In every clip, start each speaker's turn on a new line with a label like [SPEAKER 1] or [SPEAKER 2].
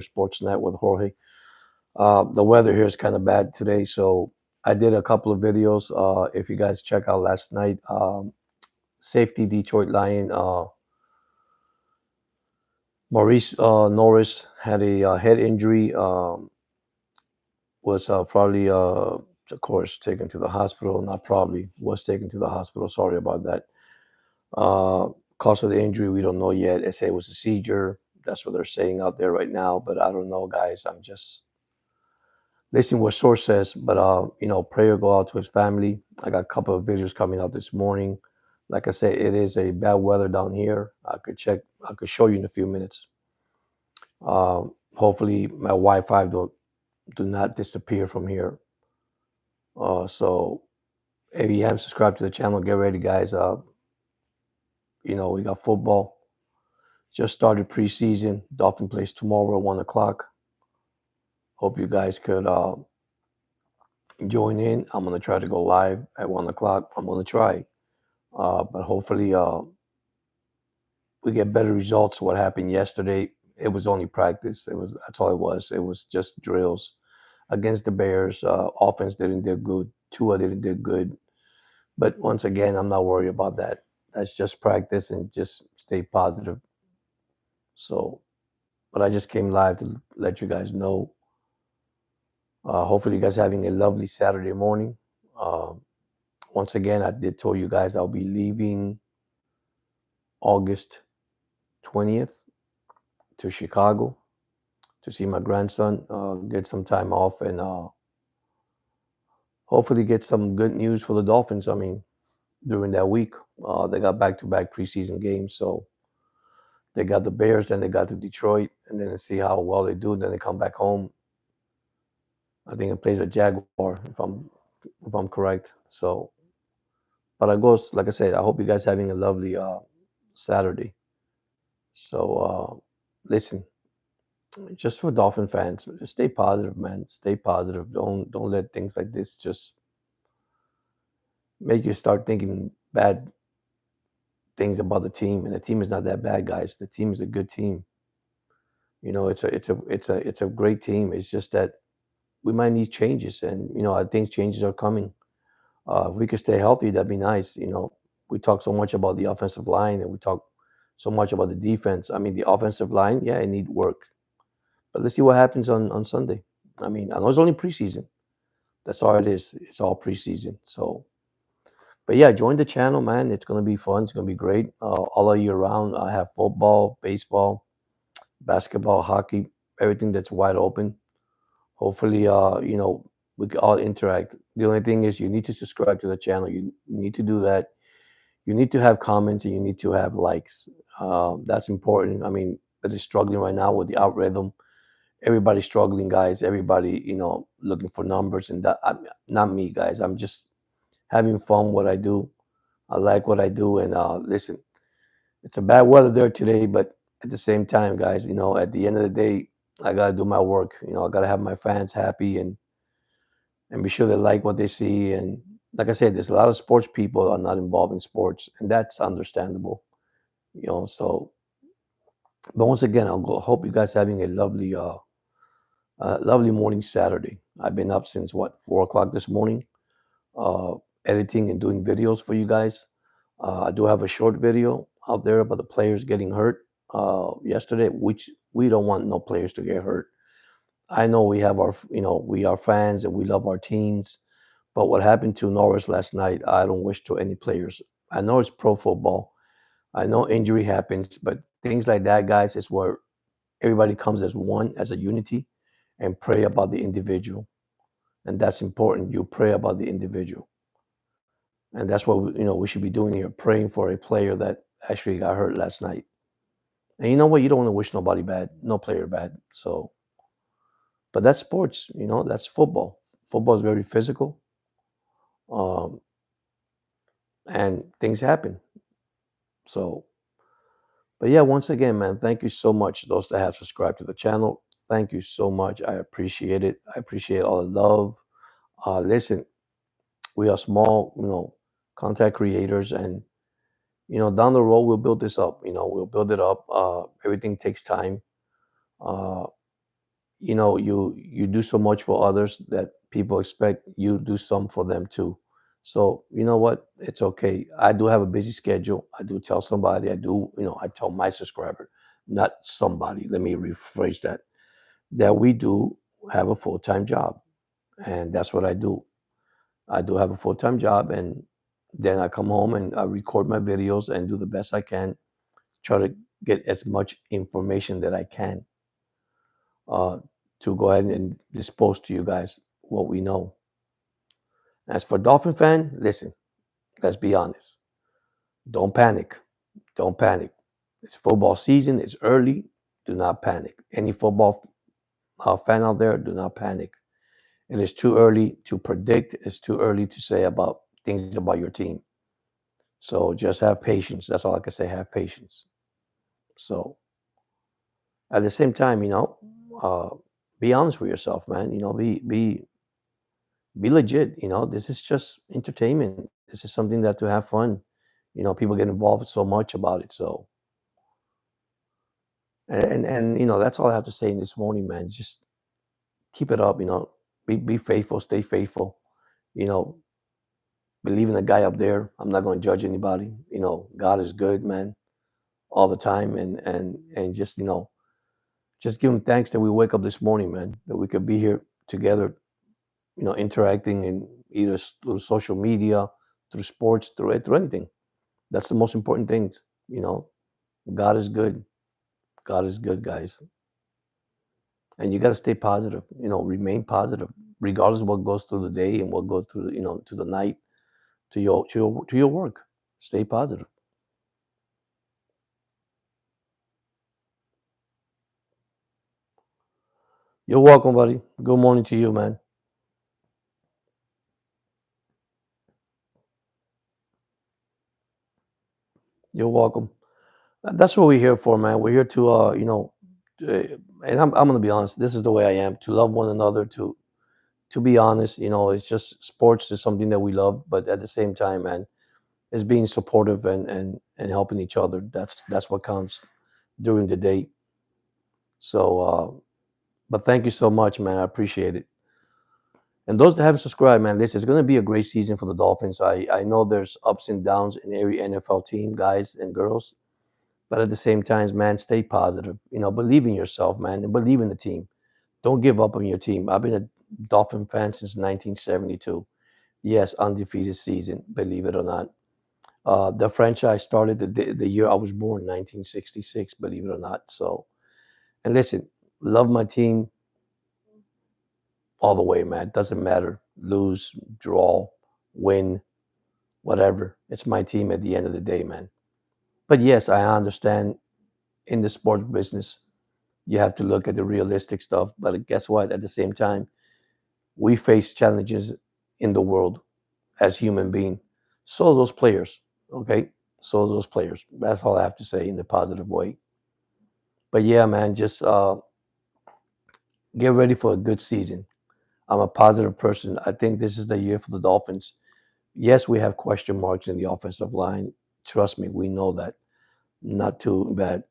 [SPEAKER 1] Sportsnet with Jorge. The weather here is kind of bad today, so I did a couple of videos. If you guys check out last night, safety Detroit Lion Maurice Norris had a head injury. Was probably, of course, taken to the hospital. Not probably was taken to the hospital. Sorry about that. Uh, Cause of the injury, we don't know yet. They say it was a seizure. That's what they're saying out there right now. But I don't know, guys. I'm just listening what source says. But prayer go out to his family. I got a couple of videos coming out this morning. Like I said, it is a bad weather down here. I could check. I could show you in a few minutes. Hopefully, my Wi-Fi do not disappear from here. So if you haven't subscribed to the channel, get ready, guys. We got football. Just started preseason. Dolphin plays tomorrow at 1 o'clock. Hope you guys could join in. I'm gonna try to go live at 1 o'clock. I'm gonna try, but hopefully we get better results. What happened yesterday? It was only practice. That's all it was. It was just drills against the Bears. Offense didn't do good. Tua didn't do good. But once again, I'm not worried about that. That's just practice and just stay positive. So, but I just came live to let you guys know. Hopefully, you guys are having a lovely Saturday morning. Um, Once again, I did tell you guys I'll be leaving August 20th to Chicago to see my grandson, get some time off, and hopefully get some good news for the Dolphins. I mean, during that week, they got back-to-back preseason games, so they got the Bears, then they got the Detroit, and then to see how well they do. Then they come back home. I think it plays a Jaguar, if I'm correct. So, but I goes like I said, I hope you guys having a lovely Saturday. So, listen, just for Dolphin fans, just stay positive, man. Stay positive. Don't let things like this just make you start thinking bad things about the team. And the team is not that bad, guys. The team is a good team. It's a great team. It's just that we might need changes, and I think changes are coming. If we could stay healthy, that'd be nice. We talk so much about the offensive line, and we talk so much about the defense. I mean, the offensive line, yeah, it need work, but let's see what happens on Sunday. I mean, I know it's only preseason. That's all it is. It's all preseason. So, but yeah, join the channel, man. It's gonna be fun. It's gonna be great. All year round, I have football, baseball, basketball, hockey, everything that's wide open. Hopefully, we can all interact. The only thing is you need to subscribe to the channel. You need to do that. You need to have comments and you need to have likes. That's important. I mean, that is struggling right now with the algorithm. Everybody's struggling, guys. Everybody, looking for numbers and that. Not me, guys. I'm just having fun. What I do, I like what I do. And listen, it's a bad weather there today, but at the same time, guys, at the end of the day, I gotta do my work. I gotta have my fans happy and be sure they like what they see. And like I said, there's a lot of sports people are not involved in sports, and that's understandable. So. But once again, hope you guys having a lovely morning Saturday. I've been up since what 4 o'clock this morning, uh, editing and doing videos for you guys. I do have a short video out there about the players getting hurt yesterday, which we don't want no players to get hurt. I know we have we are fans and we love our teams, but what happened to Norris last night, I don't wish to any players. I know it's pro football. I know injury happens, but things like that, guys, is where everybody comes as one, as a unity, and pray about the individual. And that's important. You pray about the individual. And that's what we should be doing here, praying for a player that actually got hurt last night. And you know what? You don't want to wish nobody bad, no player bad. So, but that's sports. That's football. Football is very physical, um, and things happen. So, but yeah, once again, man, thank you so much. Those that have subscribed to the channel, thank you so much. I appreciate it. I appreciate all the love. Listen, we are small, content creators, and down the road we'll build this up. We'll build it up. Everything takes time. Uh, you do so much for others that people expect you to do some for them too. So you know what? It's okay. I do have a busy schedule. I do tell somebody. I tell my subscriber, not somebody. Let me rephrase that. That we do have a full time job, and that's what I do. I do have a full time job, and then I come home and I record my videos and do the best I can. Try to get as much information that I can uh, to go ahead and dispose to you guys what we know. As for Dolphin fan, listen, let's be honest. Don't panic. Don't panic. It's football season. It's early. Do not panic. Any football fan out there, do not panic. It is too early to predict. It's too early to say about things about your team. So just have patience. That's all I can say. Have patience. So at the same time, uh, be honest with yourself, man. Be legit. This is just entertainment. This is something that to have fun. People get involved so much about it. So and that's all I have to say in this morning, man. Just keep it up. Be faithful, stay faithful. You know, believe in the guy up there. I'm not going to judge anybody. God is good, man, all the time, and just give him thanks that we wake up this morning, man. That we could be here together. Interacting in either through social media, through sports, through anything. That's the most important things. You know, God is good. God is good, guys. And you got to stay positive. Remain positive, regardless of what goes through the day and what goes through, to the night, to your work. Stay positive. You're welcome, buddy. Good morning to you, man. You're welcome. That's what we're here for, man. We're here to, uh, and I'm gonna be honest. This is the way I am. To love one another. To be honest, it's just sports is something that we love, but at the same time, man, is being supportive and helping each other. That's what counts during the day. So, but thank you so much, man. I appreciate it. And those that haven't subscribed, man, listen, it's going to be a great season for the Dolphins. I know there's ups and downs in every NFL team, guys and girls, but at the same time, man, stay positive. Believe in yourself, man, and believe in the team. Don't give up on your team. I've been a Dolphin fan since 1972. Yes, undefeated season, believe it or not. The franchise started the year I was born, 1966, believe it or not. So, and listen, love my team all the way, man. Doesn't matter, lose, draw, win, whatever. It's my team at the end of the day, man. But yes, I understand in the sports business, you have to look at the realistic stuff. But guess what? At the same time, we face challenges in the world as human beings. So those players, okay? So those players. That's all I have to say in a positive way. But yeah, man, just get ready for a good season. I'm a positive person. I think this is the year for the Dolphins. Yes, we have question marks in the offensive line. Trust me, we know that. Not too bad.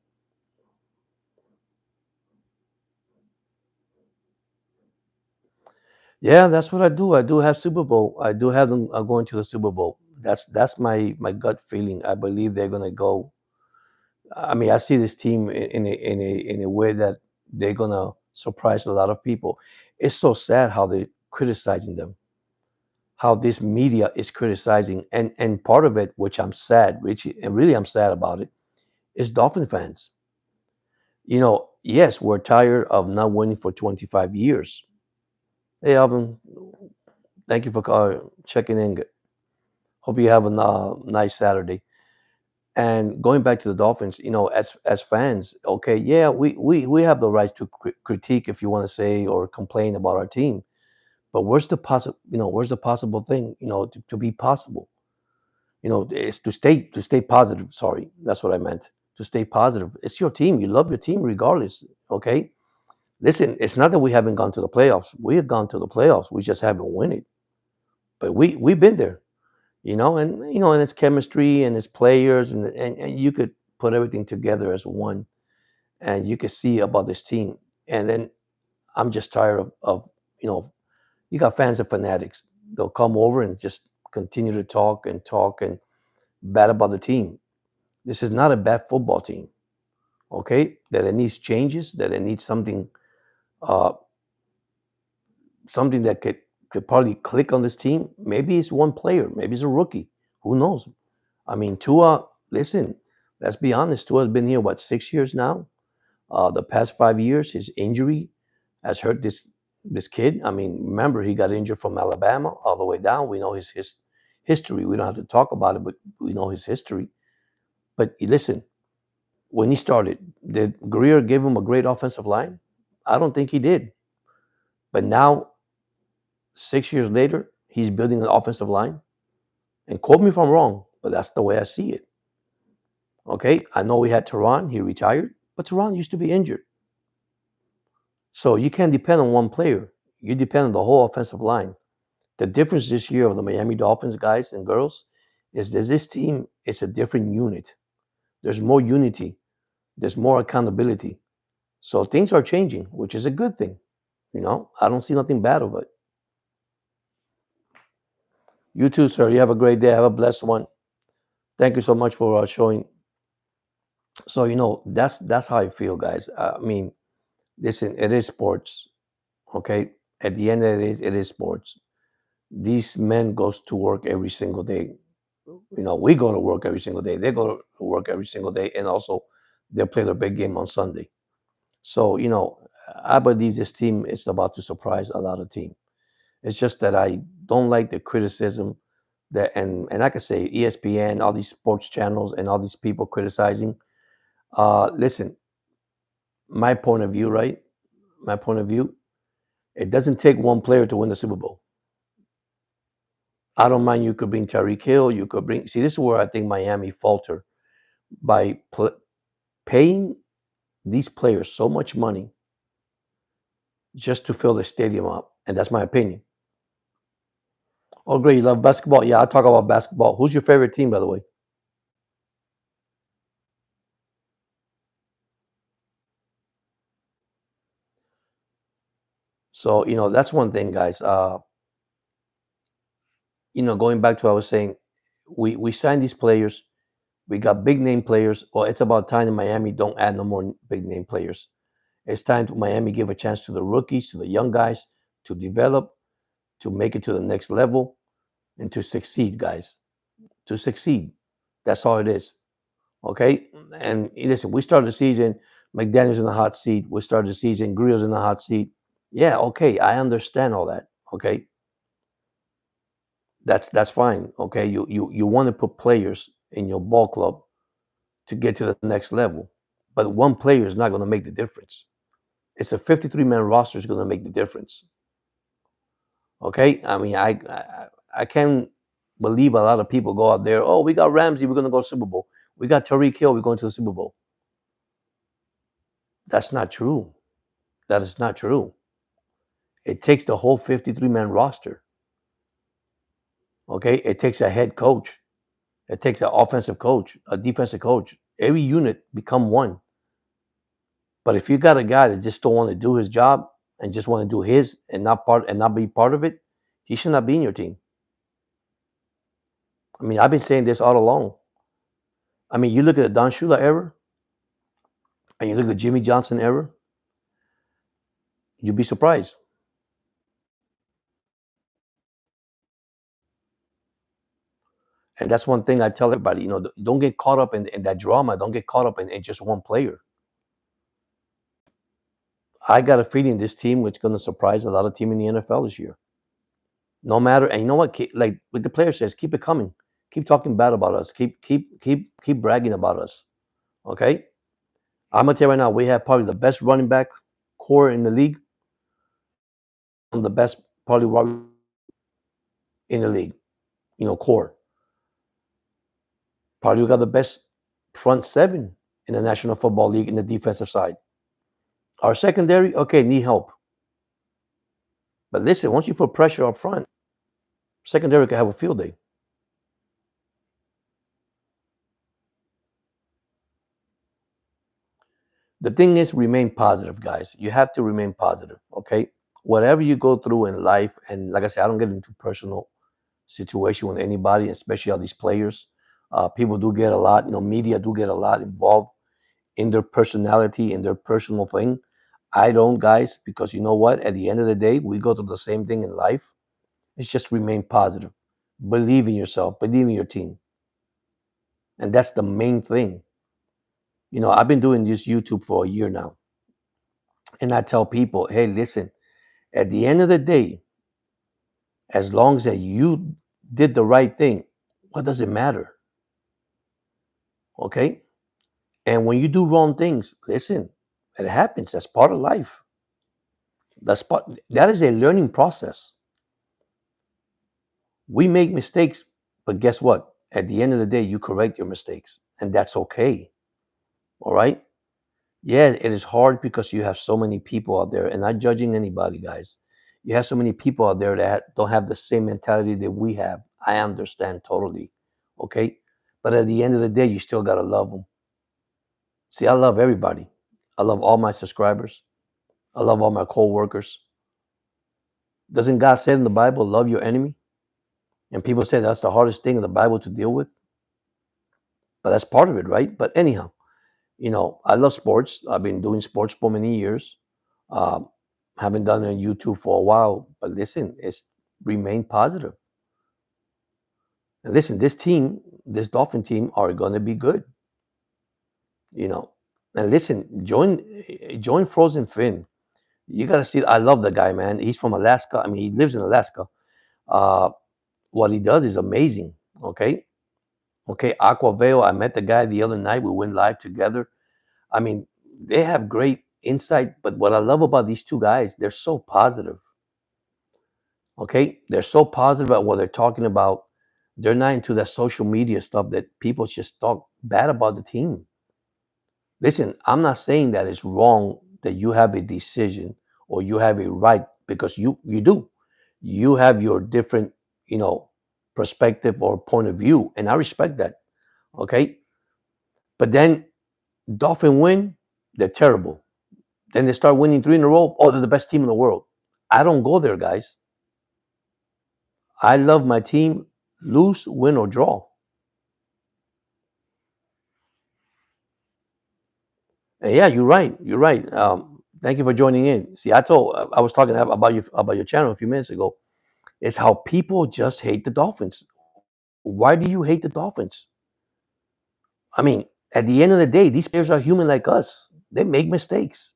[SPEAKER 1] Yeah, that's what I do. I do have Super Bowl. I do have them going to the Super Bowl. That's my gut feeling. I believe they're gonna go. I mean, I see this team in a way that they're gonna surprise a lot of people. It's so sad how they're criticizing them, how this media is criticizing, and part of it, which I'm sad, Richie, and really I'm sad about it, is Dolphin fans. Yes, we're tired of not winning for 25 years. Hey, Alvin, thank you for checking in. Hope you have a nice Saturday. And going back to the Dolphins, as fans, okay, yeah, we have the right to critique, if you want to say, or complain about our team. But where's the possible thing, to be possible? It's to stay positive. Sorry, that's what I meant. To stay positive. It's your team. You love your team regardless. Okay. Listen, it's not that we haven't gone to the playoffs. We have gone to the playoffs. We just haven't won it. But we've been there. And it's chemistry and it's players and you could put everything together as one and you could see about this team. And then I'm just tired of you know, you got fans and fanatics. They'll come over and just continue to talk and bad about the team. This is not a bad football team, okay? That it needs changes, that it needs uh, something that could probably click on this team. Maybe it's one player, maybe it's a rookie. Who knows? I mean, Tua. Listen, let's be honest. Tua has been here what 6 years now. The past 5 years, his injury has hurt this kid. I mean, remember he got injured from Alabama all the way down. We know his history. We don't have to talk about it, but we know his history. But listen, when he started, did Greer give him a great offensive line? I don't think he did. But now, 6 years later, he's building an offensive line. And quote me if I'm wrong, but that's the way I see it. Okay, I know we had Tehran. He retired, but Tehran used to be injured. So you can't depend on one player. You depend on the whole offensive line. The difference this year of the Miami Dolphins guys and girls is that this team is a different unit. There's more unity. There's more accountability. So things are changing, which is a good thing. I don't see nothing bad of it. You too, sir. You have a great day. Have a blessed one. Thank you so much for showing. So that's how I feel, guys. I mean, listen, it is sports. Okay. At the end of it is sports. These men goes to work every single day. We go to work every single day. They go to work every single day, and also they play their big game on Sunday. So I believe this team is about to surprise a lot of teams. It's just that I don't like the criticism that, and like I say, ESPN, all these sports channels, and all these people criticizing. Listen, my point of view, right? My point of view. It doesn't take one player to win the Super Bowl. I don't mind. You could bring Tyreek Hill. You could bring. See, this is where I think Miami falter by paying these players so much money just to fill the stadium up, and that's my opinion. Oh, great! You love basketball? Yeah, I'll talk about basketball. Who's your favorite team, by the way? So that's one thing, guys. Going back to what I was saying, we signed these players. We got big name players. Well, it's about time in Miami don't add no more big name players. It's time to Miami give a chance to the rookies, to the young guys, to develop, to make it to the next level, and to succeed, guys. To succeed. That's all it is. Okay? And listen, we started the season, McDaniel's in the hot seat. We started the season, Grill's in the hot seat. Yeah, okay, I understand all that. Okay, that's fine. Okay, you want to put players in your ball club to get to the next level, but one player is not going to make the difference. It's a 53-man roster is going to make the difference. Okay, I mean, I can't believe a lot of people go out there. Oh, we got Ramsey, we're going to go Super Bowl. We got Tariq Hill, we're going to the Super Bowl. That's not true. That is not true. It takes the whole 53-man roster. Okay, it takes a head coach. It takes an offensive coach, a defensive coach. Every unit become one. But if you got a guy that just don't want to do his job and just want to do his and not be part of it, he should not be in your team. I mean, I've been saying this all along. I mean, you look at the Don Shula era and you look at the Jimmy Johnson era, you'd be surprised. And that's one thing I tell everybody. Don't get caught up in that drama. Don't get caught up in just one player. I got a feeling this team is going to surprise a lot of team in the NFL this year. No matter, and you know what? Like what the player says, keep it coming. Keep talking bad about us. Keep bragging about us. Okay. I'm gonna tell you right now, we have probably the best running back core in the league. The best probably in the league. Core. Probably we got the best front seven in the National Football League in the defensive side. Our secondary, okay, need help. But listen, once you put pressure up front, secondary can have a field day. The thing is, remain positive, guys. You have to remain positive, okay? Whatever you go through in life, and like I said, I don't get into personal situation with anybody, especially all these players. People do get a lot, media do get a lot involved in their personality, in their personal thing. I don't, guys, because you know what? At the end of the day, we go through the same thing in life. It's just remain positive. Believe in yourself, believe in your team. And that's the main thing. I've been doing this YouTube for a year now. And I tell people, hey, listen, at the end of the day, as long as that you did the right thing, what does it matter? Okay? And when you do wrong things, listen, it happens. That's part of life. That is a learning process. We make mistakes, but guess what? At the end of the day, you correct your mistakes, and that's okay. All right? Yeah, it is hard because you have so many people out there, and not judging anybody, guys. You have so many people out there that don't have the same mentality that we have. I understand totally. Okay? But at the end of the day, you still got to love them. See, I love everybody. I love all my subscribers. I love all my co-workers. Doesn't God say in the Bible, love your enemy? And people say that's the hardest thing in the Bible to deal with, but that's part of it, right? But anyhow, I love sports. I've been doing sports for many years. Um, haven't done it on YouTube for a while, but listen, it's remain positive. And listen, this Dolphin team are going to be good, you know. And listen, join Frozen Finn. You got to see. I love the guy, man. He's from Alaska. I mean, he lives in Alaska. Uh, what he does is amazing. Okay, okay. Aquavale. I met the guy the other night. We went live together. I mean, they have great insight. But what I love about these two guys, they're so positive. Okay, they're so positive about what they're talking about. They're not into that social media stuff that people just talk bad about the team. Listen, I'm not saying that it's wrong that you have a decision or you have a right because you do. You have your different, you know, perspective or point of view, and I respect that. Okay, but then Dolphin win, they're terrible. Then they start winning three in a row. Oh, they're the best team in the world. I don't go there, guys. I love my team, lose, win, or draw. And yeah, you're right. You're right. Thank you for joining in. See, I was talking about your channel a few minutes ago. It's how people just hate the Dolphins. Why do you hate the Dolphins? I mean, at the end of the day, these players are human like us. They make mistakes.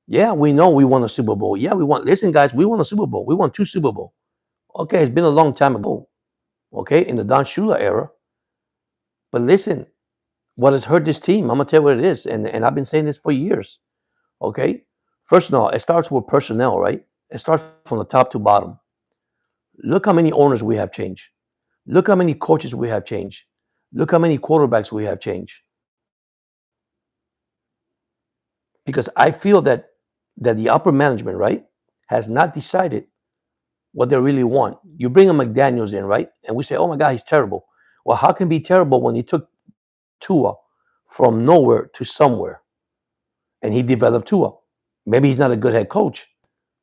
[SPEAKER 1] Yeah, we know we won a Super Bowl. Yeah, we won. Listen, guys, we won a Super Bowl. We won two Super Bowl. Okay, it's been a long time ago. Okay, in the Don Shula era. But listen, what has hurt this team? I'm gonna tell you what it is, and I've been saying this for years. Okay, first of all, it starts with personnel, right? It starts from the top to bottom. Look how many owners we have changed. Look how many coaches we have changed. Look how many quarterbacks we have changed. Because I feel that the upper management, right, has not decided what they really want. You bring a McDaniels in, right, and we say, "Oh my God, he's terrible." Well, how can he be terrible when he took Tua from nowhere to somewhere and he developed Tua? Maybe he's not a good head coach,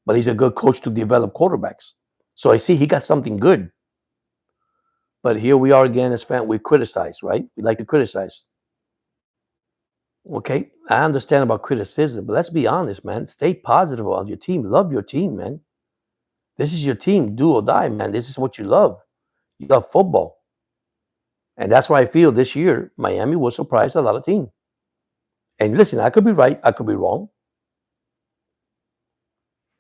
[SPEAKER 1] but he's a good coach to develop quarterbacks. So I see he got something good. But here we are again as fans. We criticize, right? We like to criticize. Okay, I understand about criticism, but let's be honest, man. Stay positive about your team. Love your team, man. This is your team, do or die, man. This is what you love. You love football, and that's why I feel this year Miami will surprise a lot of teams. And listen, I could be right, I could be wrong.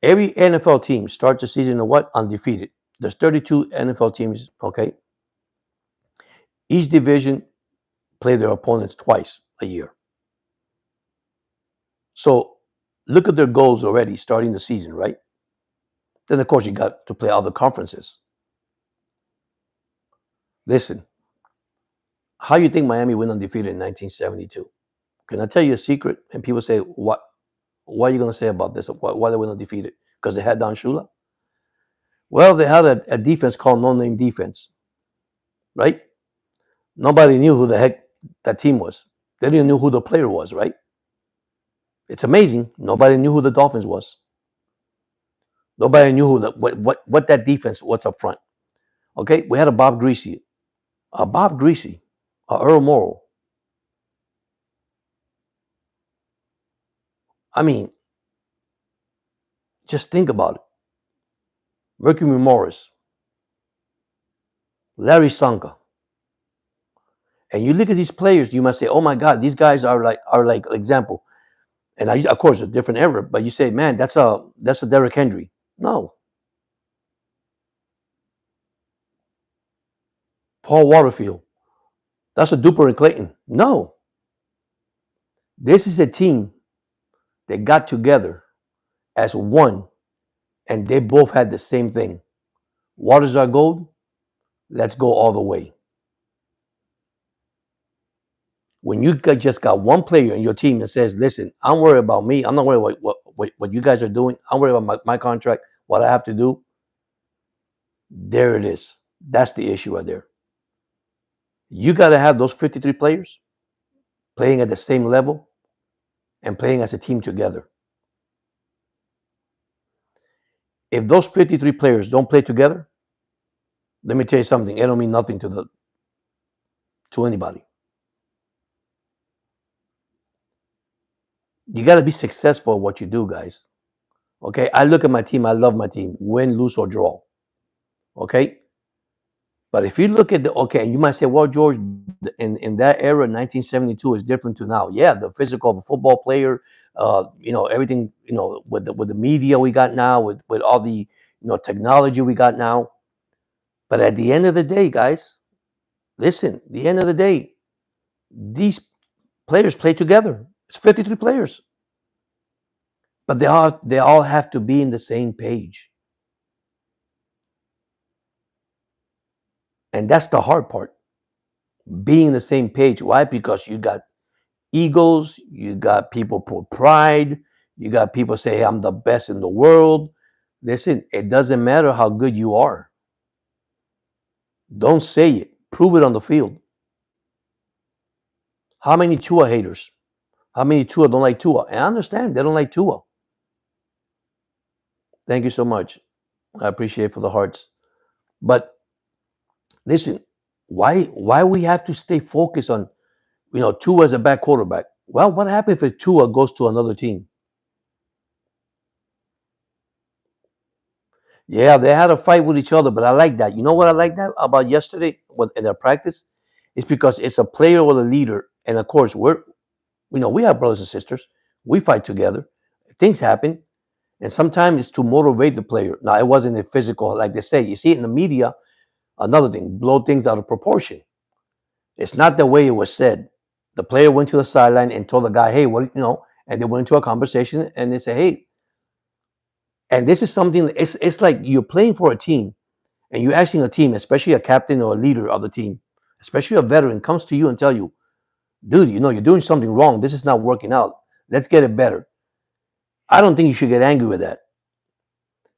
[SPEAKER 1] Every NFL team starts the season of what? Undefeated. There's 32 NFL teams. Okay, each division play their opponents twice a year. So look at their goals already starting the season, right? Then of course you got to play other conferences. Listen, how you think Miami went undefeated in 1972? Can I tell you a secret? And people say, "What? What are you going to say about this? Why they went undefeated? Because they had Don Shula?" Well, they had a defense called No Name Defense, right? Nobody knew who the heck that team was. They didn't know who the player was, right? It's amazing. Nobody knew who the Dolphins was. Nobody knew who what that defense, what's up front. Okay, we had a Bob Greasy, a Earl Morrow. I mean, just think about it. Mercury Morris, Larry Sanka, and you look at these players, you must say, "Oh my God, these guys are like example." And of course, a different era, but you say, "Man, that's a Derrick Henry." No, Paul Waterfield. That's a Duper and Clayton. No, this is a team that got together as one, and they both had the same thing. Waters are gold. Let's go all the way. When you just got one player in your team that says, "Listen, I'm worried about me. I'm not worried about what you guys are doing. I'm worried about my contract, what I have to do." There it is. That's the issue right there. You got to have those 53 players playing at the same level and playing as a team together. If those 53 players don't play together, let me tell you something. It don't mean nothing to anybody. You got to be successful at what you do, guys. Okay, I look at my team. I love my team, win, lose, or draw. Okay, but if you look at the okay, you might say, well, George, in that era, 1972 is different to now. Yeah, the physical of a football player, everything, with the media we got now, with all the technology we got now. But at the end of the day, guys, listen. The end of the day, these players play together. It's 53 players, but they all have to be in the same page, and that's the hard part. Being the same page. Why? Because you got egos, you got people put pride, you got people say, "Hey, I'm the best in the world." Listen, it doesn't matter how good you are. Don't say it. Prove it on the field. How many Tua haters? How many Tua don't like Tua? And I understand they don't like Tua. Thank you so much. I appreciate it for the hearts. But listen, why we have to stay focused on Tua as a bad quarterback? Well, what happens if Tua goes to another team? Yeah, they had a fight with each other, but I like that. You know what I like that about yesterday in their practice? It's because it's a player or a leader, and of course we have brothers and sisters. We fight together. Things happen, and sometimes it's to motivate the player. Now it wasn't a physical, like they say. You see it in the media. Another thing, blow things out of proportion. It's not the way it was said. The player went to the sideline and told the guy, "Hey, what?" And they went into a conversation, and they say, "Hey," and this is something. It's like you're playing for a team and you're asking a team, especially a captain or a leader of the team, especially a veteran, comes to you and tell you, "Dude, you're doing something wrong. This is not working out. Let's get it better." I don't think you should get angry with that.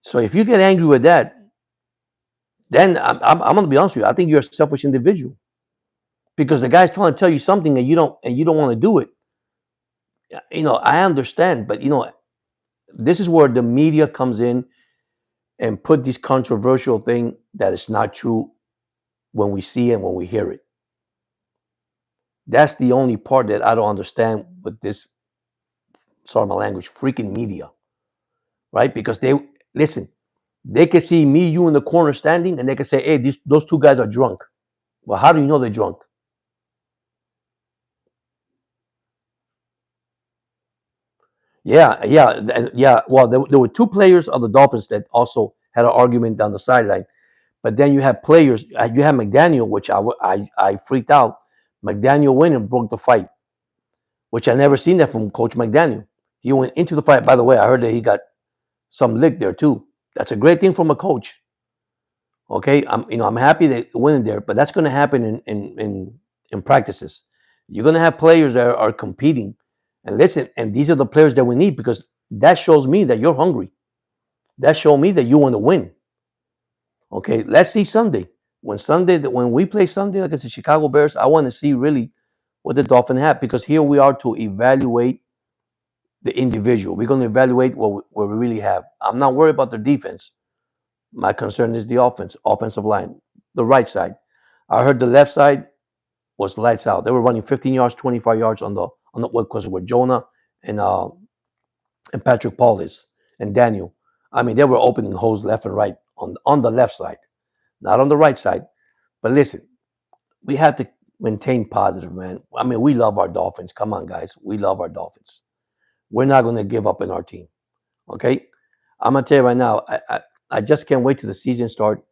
[SPEAKER 1] So if you get angry with that, then I'm going to be honest with you. I think you're a selfish individual because the guy's trying to tell you something and you don't want to do it. I understand, but this is where the media comes in and put this controversial thing that is not true when we see and when we hear it. That's the only part that I don't understand with this, sorry my language, freaking media, right? Because listen, they can see me, you in the corner standing, and they can say, "Hey, those two guys are drunk." Well, how do you know they're drunk? Yeah, yeah, yeah. Well, there were two players of the Dolphins that also had an argument down the sideline. But then you have players. You have McDaniel, which I freaked out. McDaniel went and broke the fight, which I never seen that from Coach McDaniel. He went into the fight. By the way, I heard that he got some lick there too. That's a great thing from a coach. Okay, I'm happy that he went in there, but that's going to happen in practices. You're going to have players that are competing, and listen, and these are the players that we need because that shows me that you're hungry. That shows me that you want to win. Okay, let's see Sunday. When we play Sunday against the Chicago Bears, I want to see really what the Dolphins have, because here we are to evaluate the individual. We're going to evaluate what we really have. I'm not worried about the defense. My concern is the offensive line, the right side. I heard the left side was lights out. They were running 15 yards, 25 yards on the because with Jonah and Patrick Paulus and Daniel. I mean, they were opening holes left and right on the left side, not on the right side. But listen, we have to maintain positive, man. I mean, we love our Dolphins. Come on, guys, we love our Dolphins. We're not going to give up in our team. Okay, I'm gonna tell you right now. I just can't wait till the season start.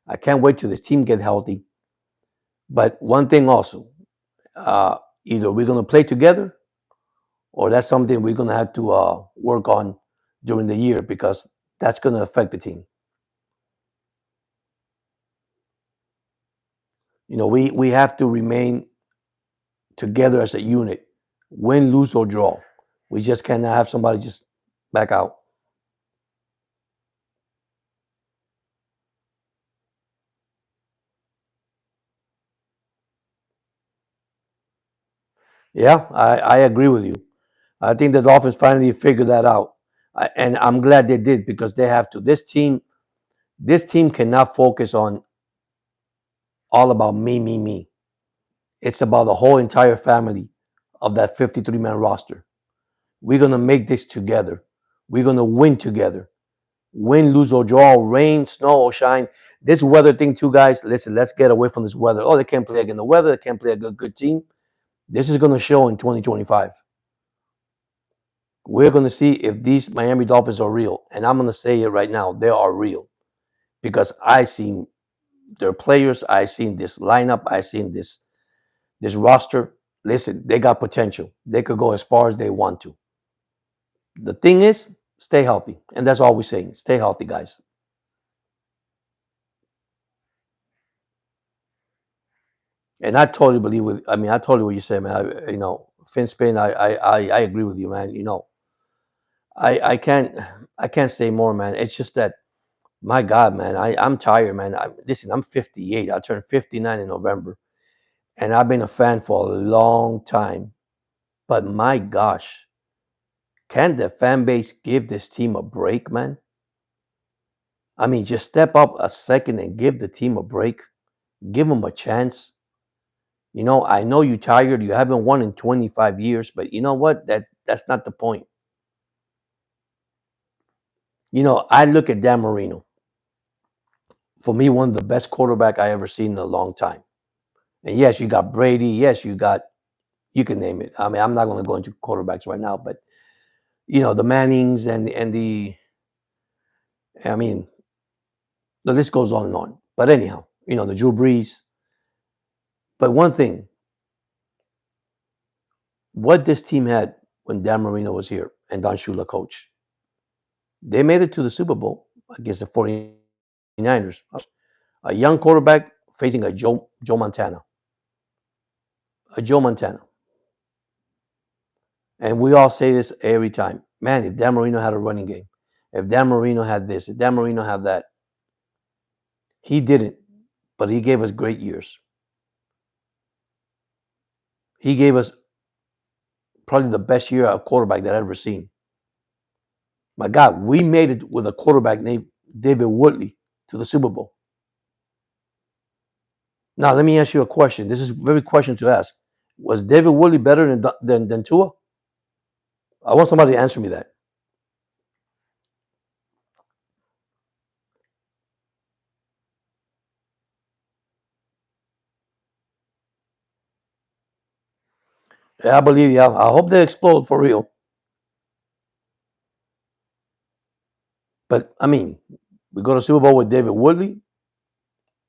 [SPEAKER 1] I can't wait till this team get healthy. But one thing also, uh, either we're gonna play together, or that's something we're gonna have to work on during the year because that's gonna affect the team. We have to remain together as a unit, win, lose, or draw. We just cannot have somebody just back out. Yeah, I agree with you. I think the Dolphins finally figured that out, and I'm glad they did because they have to. This team cannot focus on all about me, me, me. It's about the whole entire family of that 53-man roster. We're gonna make this together. We're gonna win together. Win, lose or draw, rain, snow or shine. This weather thing, too, guys. Listen, let's get away from this weather. Oh, they can't play against the weather. They can't play a good team. This is gonna show in 2025. We're gonna see if these Miami Dolphins are real, and I'm gonna say it right now. They are real because I seen their players. I seen this lineup. I seen this roster. Listen, they got potential. They could go as far as they want to. The thing is, stay healthy, and that's all we're saying. Stay healthy, guys. And I totally believe with. I mean, I totally what you say, man. Finn Spain. I agree with you, man. I can't say more, man. It's just that my God, man. I'm tired, man. Listen, I'm 58. I turned 59 in November, and I've been a fan for a long time. But my gosh, can the fan base give this team a break, man? I mean, just step up a second and give the team a break. Give them a chance. I know you're tired. You haven't won in 25 years, but you know what? That's not the point. I look at Dan Marino. For me, one of the best quarterback I ever seen in a long time. And yes, you got Brady. Yes, you can name it. I mean, I'm not going to go into quarterbacks right now, but the Mannings and the I mean, the list goes on and on. But anyhow, the Drew Brees. But one thing, what this team had when Dan Marino was here and Don Shula coach, they made it to the Super Bowl against the 49ers. A young quarterback facing a Joe Montana. A Joe Montana. And we all say this every time. Man, if Dan Marino had a running game, if Dan Marino had this, if Dan Marino had that, he didn't, but he gave us great years. He gave us probably the best year of quarterback that I've ever seen. My God, we made it with a quarterback named David Woodley to the Super Bowl. Now, let me ask you a question. This is a very question to ask. Was David Woodley better than Tua? I want somebody to answer me that. Yeah, I believe you. I hope they explode for real. But I mean, we go to Super Bowl with David Woodley,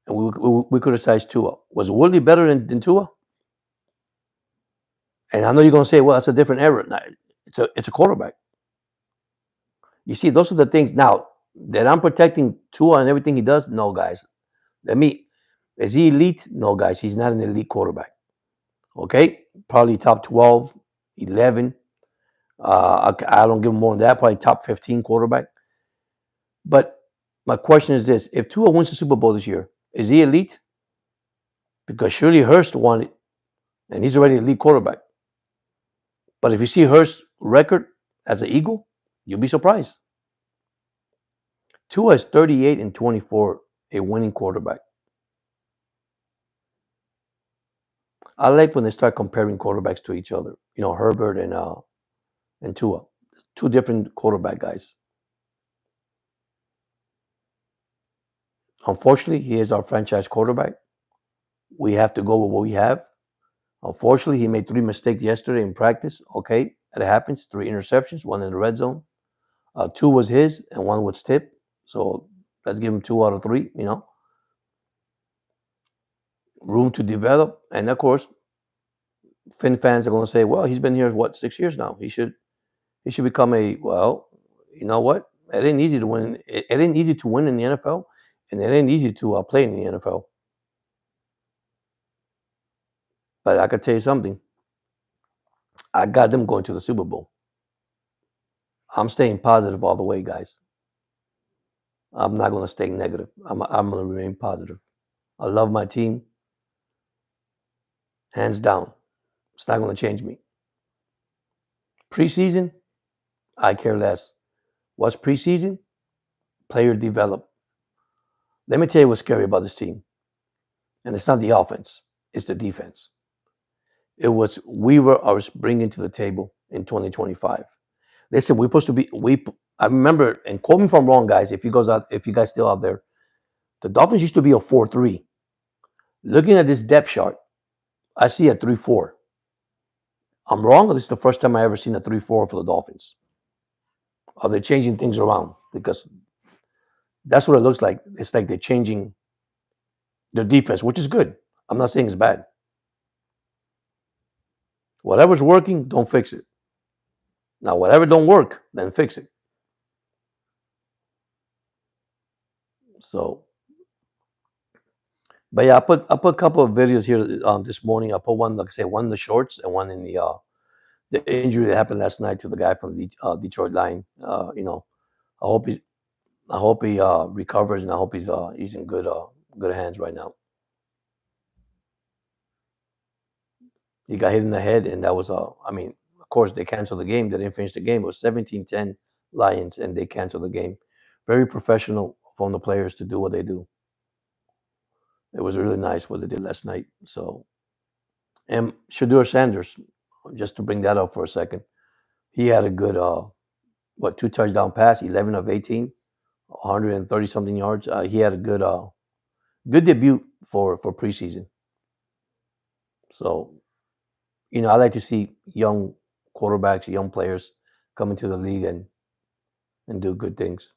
[SPEAKER 1] and we criticize Tua. Was Woodley better than Tua? And I know you're gonna say, well, that's a different era. Nah, it's a quarterback. You see, those are the things. Now that I'm protecting Tua and everything he does, no, guys. Let me. Is he elite? No, guys. He's not an elite quarterback. Okay, probably top 12, 11. I don't give him more than that. Probably top 15 quarterback. But my question is this: if Tua wins the Super Bowl this year, is he elite? Because surely Hurst won it and he's already a lead quarterback. But if you see Hurst's record as an Eagle, you'll be surprised. Tua is 38 and 24, a winning quarterback. I like when they start comparing quarterbacks to each other. Herbert and Tua, two different quarterback guys. Unfortunately, he is our franchise quarterback. We have to go with what we have. Unfortunately, he made three mistakes yesterday in practice. Okay, it happens. Three interceptions, one in the red zone. Two was his, and one was tipped. So let's give him 2 out of 3. Room to develop, and of course, Finn fans are going to say, "Well, he's been here what 6 years now. He should become a well." You know what? It ain't easy to win. It ain't easy to win in the NFL, and it ain't easy to play in the NFL. But I could tell you something. I got them going to the Super Bowl. I'm staying positive all the way, guys. I'm not going to stay negative. I'm going to remain positive. I love my team, hands down. It's not going to change me. Preseason, I care less. What's preseason? Player develop. Let me tell you what's scary about this team. And it's not the offense, it's the defense. It was we were our bringing to the table in 2025. Listen, we're supposed to be. I remember, and quote me if I'm wrong, guys. If you guys still out there, the Dolphins used to be a 4-3. Looking at this depth chart, I see a 3-4. I'm wrong. This is the first time I ever seen a 3-4 for the Dolphins. Are they changing things around? Because that's what it looks like. It's like they're changing their defense, which is good. I'm not saying it's bad. Whatever's working, don't fix it. Now, whatever don't work, then fix it. So, but yeah, I put a couple of videos here this morning. I put one, like I say, one in the shorts and one in the injury that happened last night to the guy from the Detroit Line. I hope he I hope he recovers, and I hope he's in good hands right now. He got hit in the head, and that was I mean, of course, they canceled the game. They didn't finish the game. It was 17-10 Lions, and they canceled the game. Very professional from the players to do what they do. It was really nice what they did last night. So, and Shadur Sanders, just to bring that up for a second, he had a good two touchdown pass, 11 of 18, 130 something yards. He had a good debut for preseason. So, I like to see young quarterbacks, young players come into the league and do good things.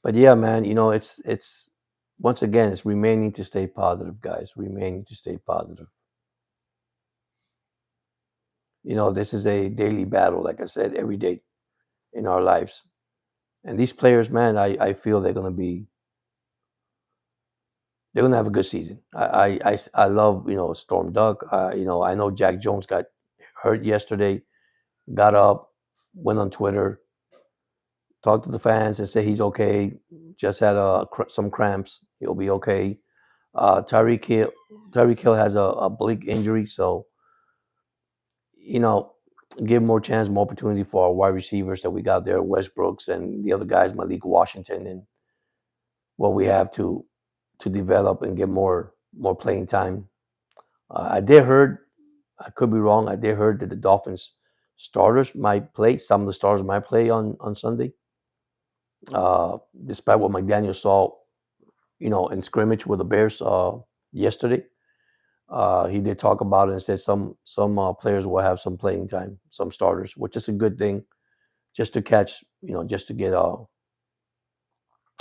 [SPEAKER 1] But yeah, man, it's once again it's remaining to stay positive, guys. Remaining to stay positive. This is a daily battle, like I said, every day in our lives. And these players, man, I feel they're gonna have a good season. I love Storm Duck. I know Jack Jones got hurt yesterday. Got up, went on Twitter, talked to the fans, and said he's okay. Just had some cramps. He'll be okay. Tyreek Hill, Tyreek Hill has a oblique injury, so you know, give more chance, more opportunity for our wide receivers that we got there, Westbrooks and the other guys, Malik Washington, and what we have to develop and get more playing time. I did heard, I could be wrong. I did heard that the Dolphins starters might play. Some of the starters might play on Sunday. Despite what McDaniel saw, in scrimmage with the Bears yesterday, he did talk about it and said some players will have some playing time, some starters, which is a good thing, just to catch, just to get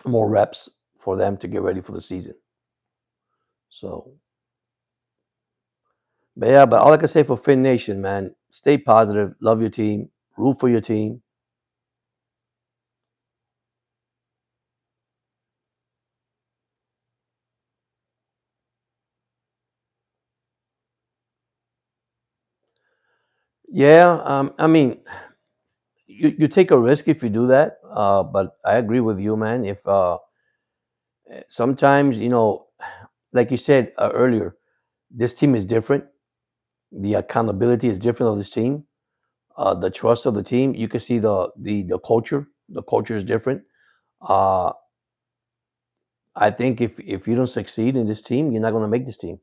[SPEAKER 1] more reps for them to get ready for the season. So, but yeah, but all I can say for Finn Nation, man, stay positive, love your team, root for your team. Yeah, I mean, you take a risk if you do that, but I agree with you, man. Sometimes, like you said earlier, this team is different. The accountability is different of this team. The trust of the team. You can see the culture. The culture is different. Uh, I think if you don't succeed in this team, you're not going to make this team.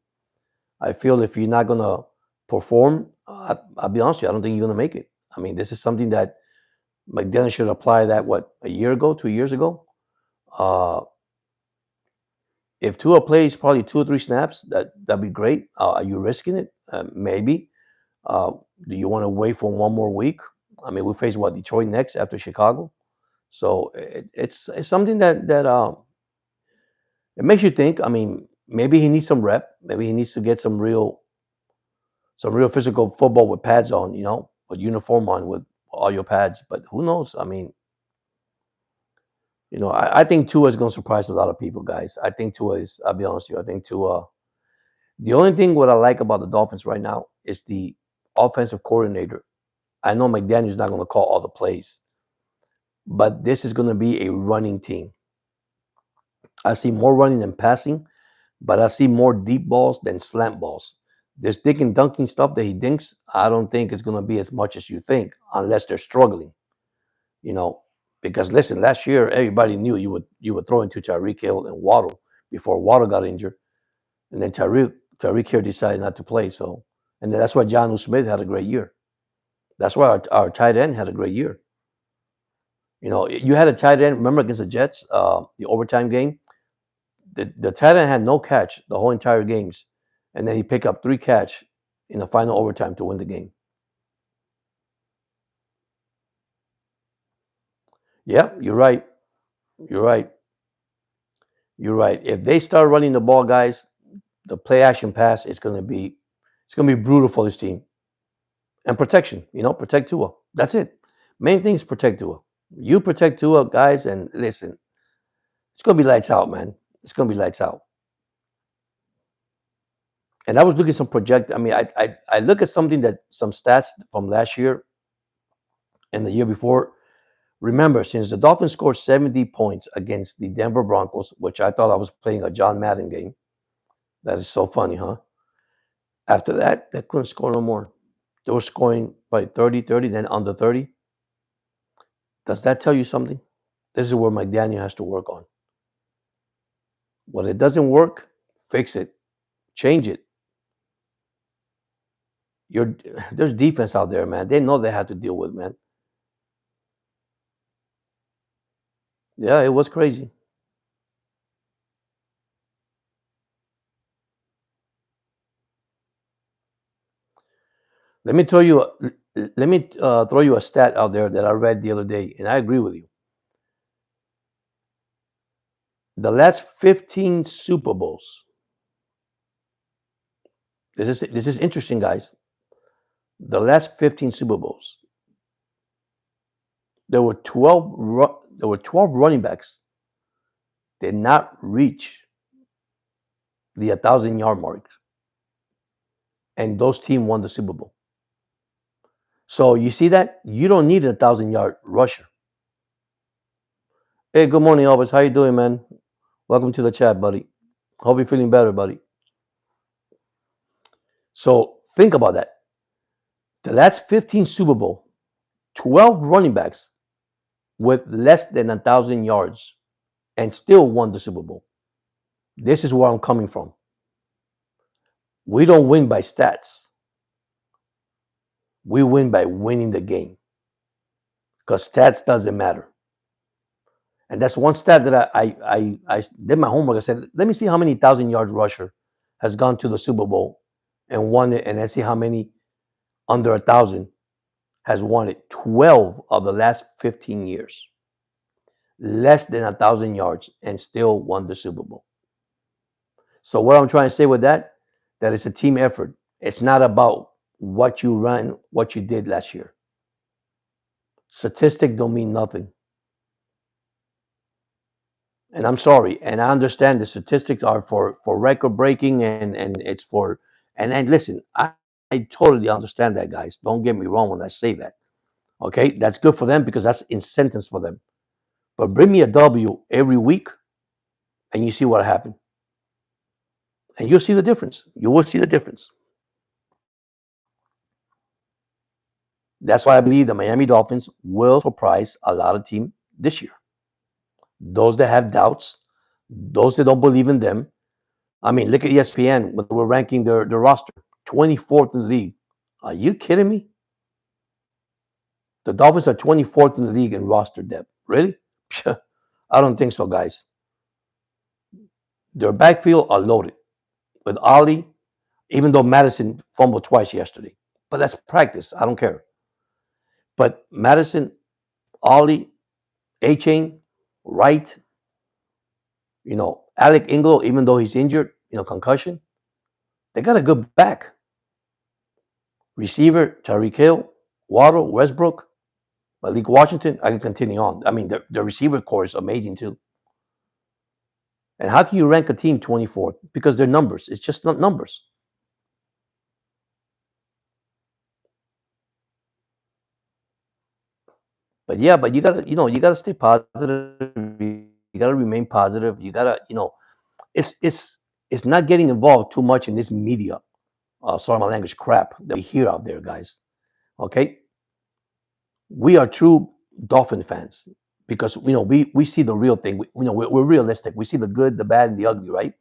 [SPEAKER 1] I feel if you're not going to perform, I'll be honest with you, I don't think you're going to make it. I mean, this is something that McDaniel should apply that a year ago, 2 years ago. Uh, if Tua plays probably 2 or 3 snaps, that'd be great. Are you risking it? Maybe. Uh, do you want to wait for one more week? I mean, we face what Detroit next after Chicago, so it's something that it makes you think. I mean, maybe he needs some rep. Maybe he needs to get some real physical football with pads on. With uniform on with all your pads. But who knows? I mean, I think Tua is going to surprise a lot of people, guys. I think Tua is. I'll be honest with you. I think Tua. The only thing what I like about the Dolphins right now is the offensive coordinator. I know McDaniel's not going to call all the plays, but this is going to be a running team. I see more running than passing, but I see more deep balls than slant balls. This dick and dunking stuff that he dinks, I don't think it's going to be as much as you think, unless they're struggling. You know, because listen, last year everybody knew you would throw into Tyreek Hill and Waddle before Waddle got injured, and then Tyreek Hill decided not to play. So, and then that's why John Smith had a great year. That's why our tight end had a great year. You had a tight end. Remember against the Jets, the overtime game. The tight end had no catch the whole entire games, and then he picked up 3 catch in the final overtime to win the game. Yeah, you're right. You're right. You're right. If they start running the ball, guys, the play action pass is it's gonna be brutal for this team. And protection, protect Tua. That's it. Main thing is protect Tua. You protect Tua, guys, and listen, it's gonna be lights out, man. It's gonna be lights out. And I was looking some project. I mean, I look at something that some stats from last year and the year before. Remember, since the Dolphins scored 70 points against the Denver Broncos, which I thought I was playing a John Madden game. That is so funny, huh? After that, they couldn't score no more. They were scoring by 30, 30, then under 30. Does that tell you something? This is where McDaniel has to work on. When it doesn't work, fix it, change it. You're, there's defense out there, man. They know they have to deal with, man. Yeah, it was crazy. Let me tell you. Let me throw you a stat out there that I read the other day, and I agree with you. The last 15 Super Bowls. This is interesting, guys. The last 15 Super Bowls, there were 12 running backs did not reach the 1,000-yard mark, and those teams won the Super Bowl. So you see that you don't need a 1,000-yard rusher. Hey, good morning, Elvis. How you doing, man? Welcome to the chat, buddy. Hope you're feeling better, buddy. So think about that. The last 15 Super Bowl, 12 running backs with less than 1,000 yards and still won the Super Bowl. This is where I'm coming from. We don't win by stats. We win by winning the game because stats doesn't matter. And that's one stat that I did my homework. I said, let me see how many 1,000 yards rusher has gone to the Super Bowl and won it, and let's see how many under 1,000 has won it. 12 of the last 15 years, less than 1,000 yards, and still won the Super Bowl. So what I'm trying to say with that it's a team effort. It's not about what you ran, what you did last year. Statistics don't mean nothing. And I'm sorry, and I understand the statistics are for record breaking and it's for and listen, I totally understand that, guys. Don't get me wrong when I say that. Okay, that's good for them because that's incentives for them. But bring me a W every week, and you see what happened, and you'll see the difference. You will see the difference. That's why I believe the Miami Dolphins will surprise a lot of teams this year. Those that have doubts, those that don't believe in them. I mean, look at ESPN when they were ranking their roster, 24th in the league. Are you kidding me? The Dolphins are 24th in the league in roster depth. Really? I don't think so, guys. Their backfield are loaded with Ollie, even though Madison fumbled twice yesterday. But that's practice. I don't care. But Madison, Ollie, A Chain, Wright, Alec Ingle, even though he's injured, concussion, they got a good back. Receiver, Tyreek Hill, Waddle, Westbrook, Malik Washington. I can continue on. I mean, the receiver core is amazing too. And how can you rank a team 24th? Because they're numbers. It's just not numbers. But yeah, but you gotta stay positive. You gotta remain positive. You gotta, it's not getting involved too much in this media. Sorry, my language crap that we hear out there, guys. Okay, we are true Dolphin fans because we see the real thing. We're realistic. We see the good, the bad, and the ugly, right?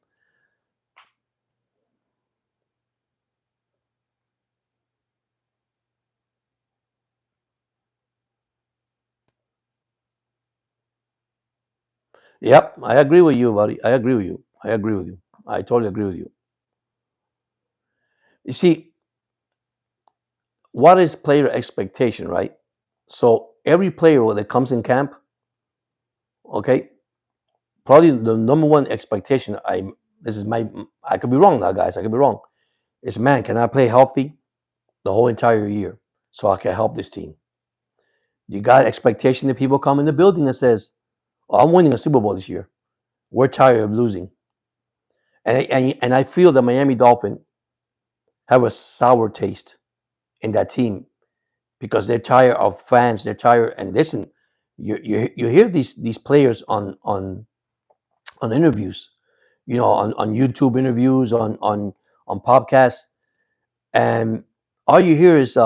[SPEAKER 1] Yep, I agree with you, buddy. I agree with you. I agree with you. I totally agree with you. You see, what is player expectation, right? So every player that comes in camp, okay, probably the number one expectation. This is my. I could be wrong now, guys. I could be wrong. Is, man, can I play healthy the whole entire year so I can help this team? You got expectation that people come in the building and says, "Oh, I'm winning a Super Bowl this year. We're tired of losing." And I feel the Miami Dolphins have a sour taste in that team because they're tired of fans. They're tired. And listen, you hear these players on interviews, on YouTube interviews, on podcasts, and all you hear is,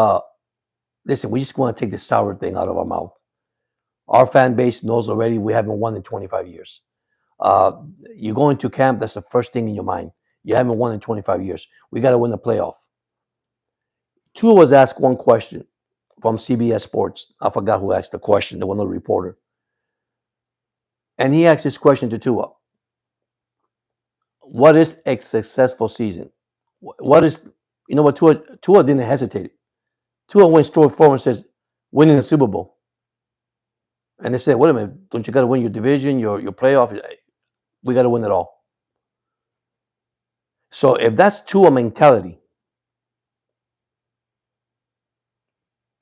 [SPEAKER 1] listen, we just want to take the sour thing out of our mouth. Our fan base knows already we haven't won in 25 years. Uh, you go into camp, that's the first thing in your mind. You haven't won in 25 years. We got to win the playoff. Tua was asked one question from CBS Sports. I forgot who asked the question, the one the reporter. And he asked this question to Tua: what is a successful season? What is, what Tua didn't hesitate. Tua went straight forward and says, winning the Super Bowl. And they said, wait a minute, don't you got to win your division, your playoff? We got to win it all. So if that's Tua mentality,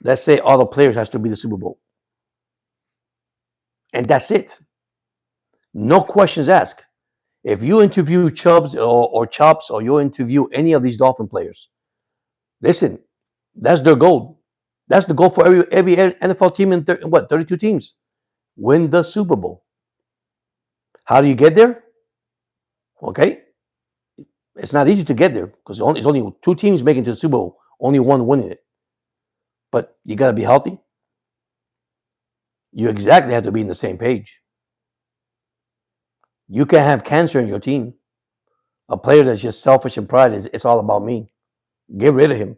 [SPEAKER 1] let's say all the players has to be the Super Bowl. And that's it. No questions asked. If you interview Chubbs or Chops, or you interview any of these Dolphin players, listen, that's their goal. That's the goal for every NFL team in 32 teams. Win the Super Bowl. How do you get there? Okay, it's not easy to get there because it's only two teams making it to the Super Bowl, only one winning it. But you got to be healthy. You exactly have to be in the same page. You can't have cancer in your team. A player that's just selfish and pride it's all about me. Get rid of him.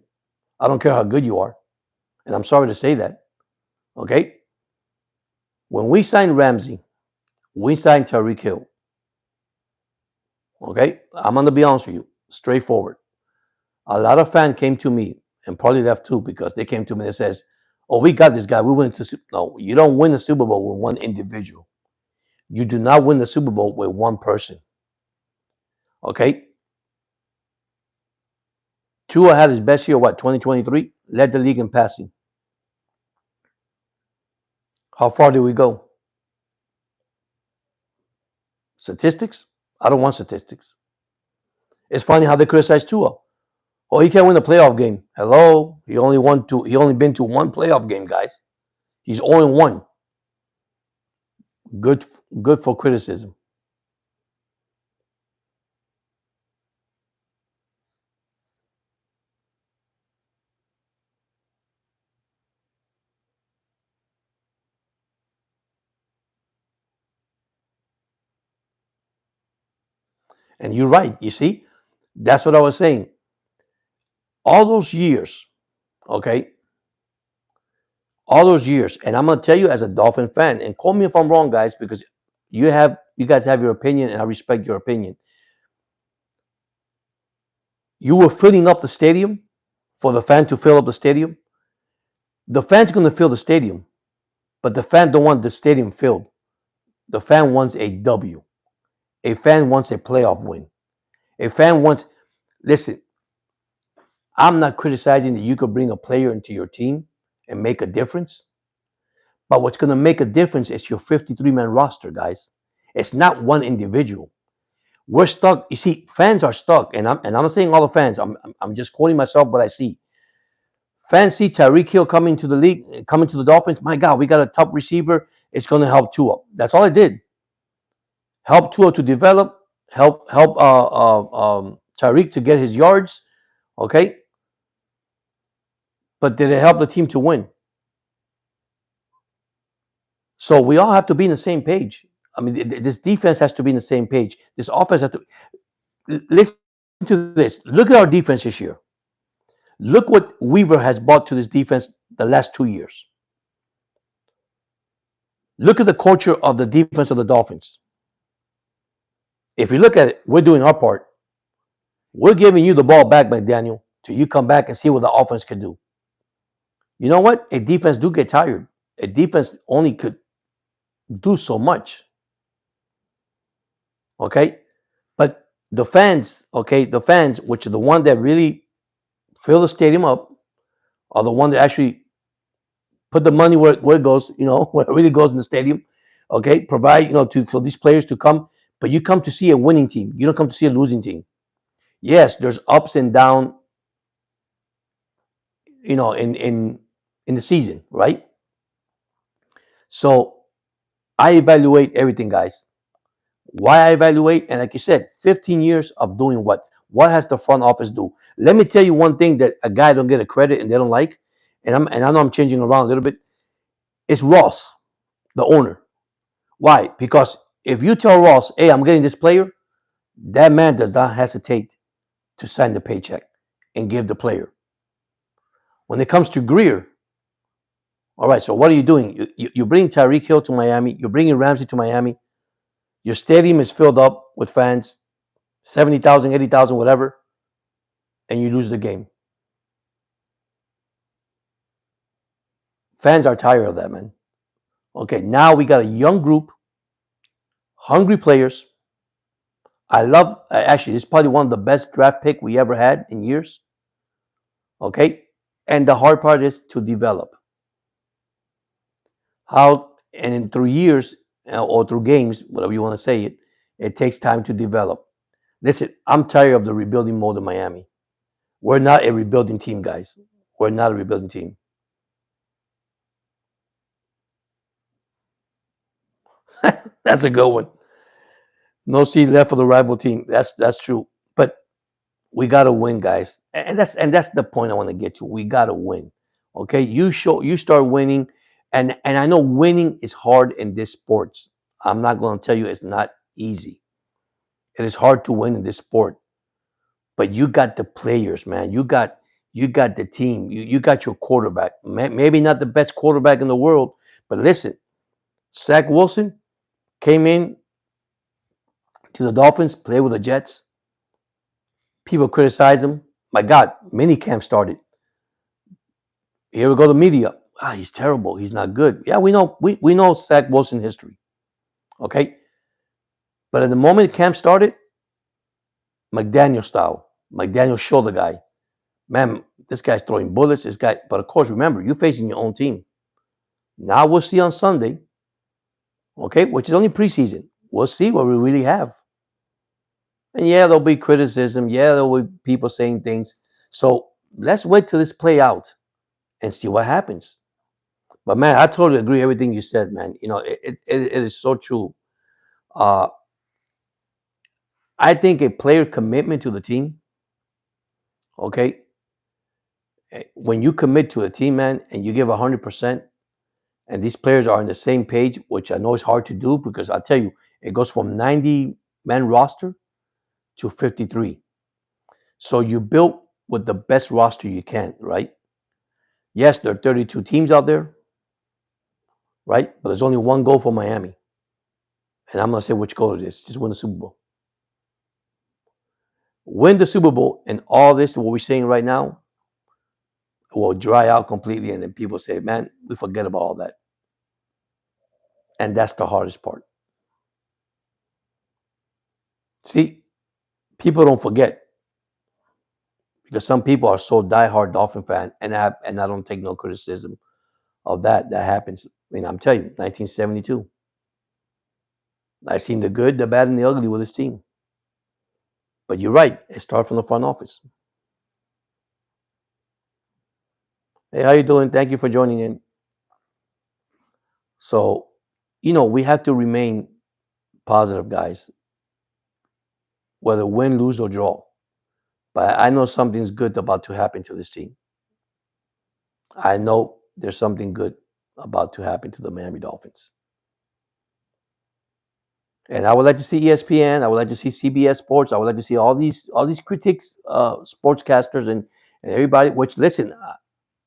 [SPEAKER 1] I don't care how good you are. And I'm sorry to say that. Okay? When we signed Ramsey, we signed Tyreek Hill. Okay? I'm going to be honest with you, straightforward. A lot of fans came to me, and probably left too, because they came to me and says, "Oh, we got this guy. We went to no. You don't win the Super Bowl with one individual. You do not win the Super Bowl with one person." Okay? Tua had his best year, 2023? Led the league in passing. How far did we go? Statistics? I don't want statistics. It's funny how they criticize Tua. Oh, he can't win a playoff game. Hello, he only won two. He only been to one playoff game, guys. He's only one. Good, good for criticism. And you're right. You see, that's what I was saying. All those years, okay, all those years, and I'm gonna tell you as a Dolphin fan, and call me if I'm wrong, guys, because you guys have your opinion, and I respect your opinion. You were filling up the stadium for the fan to fill up the stadium. The fan's gonna fill the stadium, but the fan don't want the stadium filled. The fan wants a W. A fan wants a playoff win. A fan wants. Listen, I'm not criticizing that you could bring a player into your team and make a difference. But what's going to make a difference is your 53-man roster, guys. It's not one individual. We're stuck. You see, fans are stuck, and I'm not saying all the fans. I'm just quoting myself, but I see fans see Tyreek Hill coming to the league, coming to the Dolphins. My God, we got a top receiver. It's going to help Tua. That's all it did. Help Tua to develop. Help Tyreek to get his yards. Okay, but did it help the team to win? So we all have to be in the same page. I mean, this defense has to be in the same page. This offense has to listen to this. Look at our defense this year. Look what Weaver has brought to this defense the last 2 years. Look at the culture of the defense of the Dolphins. If you look at it, we're doing our part. We're giving you the ball back, McDaniel, till you come back and see what the offense can do. You know what? A defense do get tired. A defense only could do so much. Okay? But the fans, okay, the fans, which are the one that really fill the stadium up, are the one that actually put the money where it goes, where it really goes in the stadium. Okay, provide, to for these players to come, but you come to see a winning team. You don't come to see a losing team. Yes, there's ups and down, in the season, right? So I evaluate everything, guys. Why I evaluate, and like you said, 15 years of doing what? What has the front office do? Let me tell you one thing that a guy don't get a credit and they don't like, and I know I'm changing around a little bit. It's Ross, the owner. Why? Because if you tell Ross, "Hey, I'm getting this player," that man does not hesitate to sign the paycheck and give the player. When it comes to Greer, all right. So what are you doing? You bring Tyreek Hill to Miami. You're bringing Ramsey to Miami. Your stadium is filled up with fans, 70,000, 80,000, whatever, and you lose the game. Fans are tired of that, man. Okay, now we got a young group, hungry players. I love, actually, this is probably one of the best draft pick we ever had in years. Okay, and the hard part is to develop. How, and in through years, or through games, whatever you want to say it, it takes time to develop. Listen, I'm tired of the rebuilding mode in Miami. We're not a rebuilding team, guys. We're not a rebuilding team. That's a good one. No seat left for the rival team. That's true. But we gotta win, guys. And that's the point I want to get to. We gotta win. Okay. You start winning, and I know winning is hard in this sports. I'm not gonna tell you it's not easy. It is hard to win in this sport. But you got the players, man. You got the team. You got your quarterback. Maybe not the best quarterback in the world, but listen, Zach Wilson came in to the Dolphins, played with the Jets. People criticize him. My God, mini camp started. Here we go, the media. He's terrible. He's not good. Yeah, we know. We know Zach Wilson history. Okay, but at the moment camp started, McDaniel style. McDaniel showed the guy, man, this guy's throwing bullets. This guy, but of course, remember, you're facing your own team. Now we'll see on Sunday. Okay, which is only preseason. We'll see what we really have. And yeah, there'll be criticism. Yeah, there'll be people saying things. So let's wait till this play out and see what happens. But man, I totally agree with everything you said, man. It is so true. Uh, I think a player commitment to the team, okay, when you commit to a team, man, and you give 100%, and these players are on the same page, which I know is hard to do because I tell you, it goes from 90-man roster to 53. So you built with the best roster you can, right? Yes, there are 32 teams out there, right? But there's only one goal for Miami. And I'm going to say which goal it is. Just win the Super Bowl. Win the Super Bowl, and all this, what we're saying right now, will dry out completely. And then people say, man, we forget about all that. And that's the hardest part. See, people don't forget because some people are so diehard Dolphin fan, and I don't take no criticism of that. That happens. I mean, I'm telling you, 1972. I've seen the good, the bad, and the ugly with this team. But you're right. It starts from the front office. Hey, how you doing? Thank you for joining in. So, we have to remain positive, guys, whether win, lose, or draw. But I know something's good about to happen to this team. I know there's something good about to happen to the Miami Dolphins. And I would like to see ESPN. I would like to see CBS Sports. I would like to see all these critics, sportscasters, and everybody. Which listen,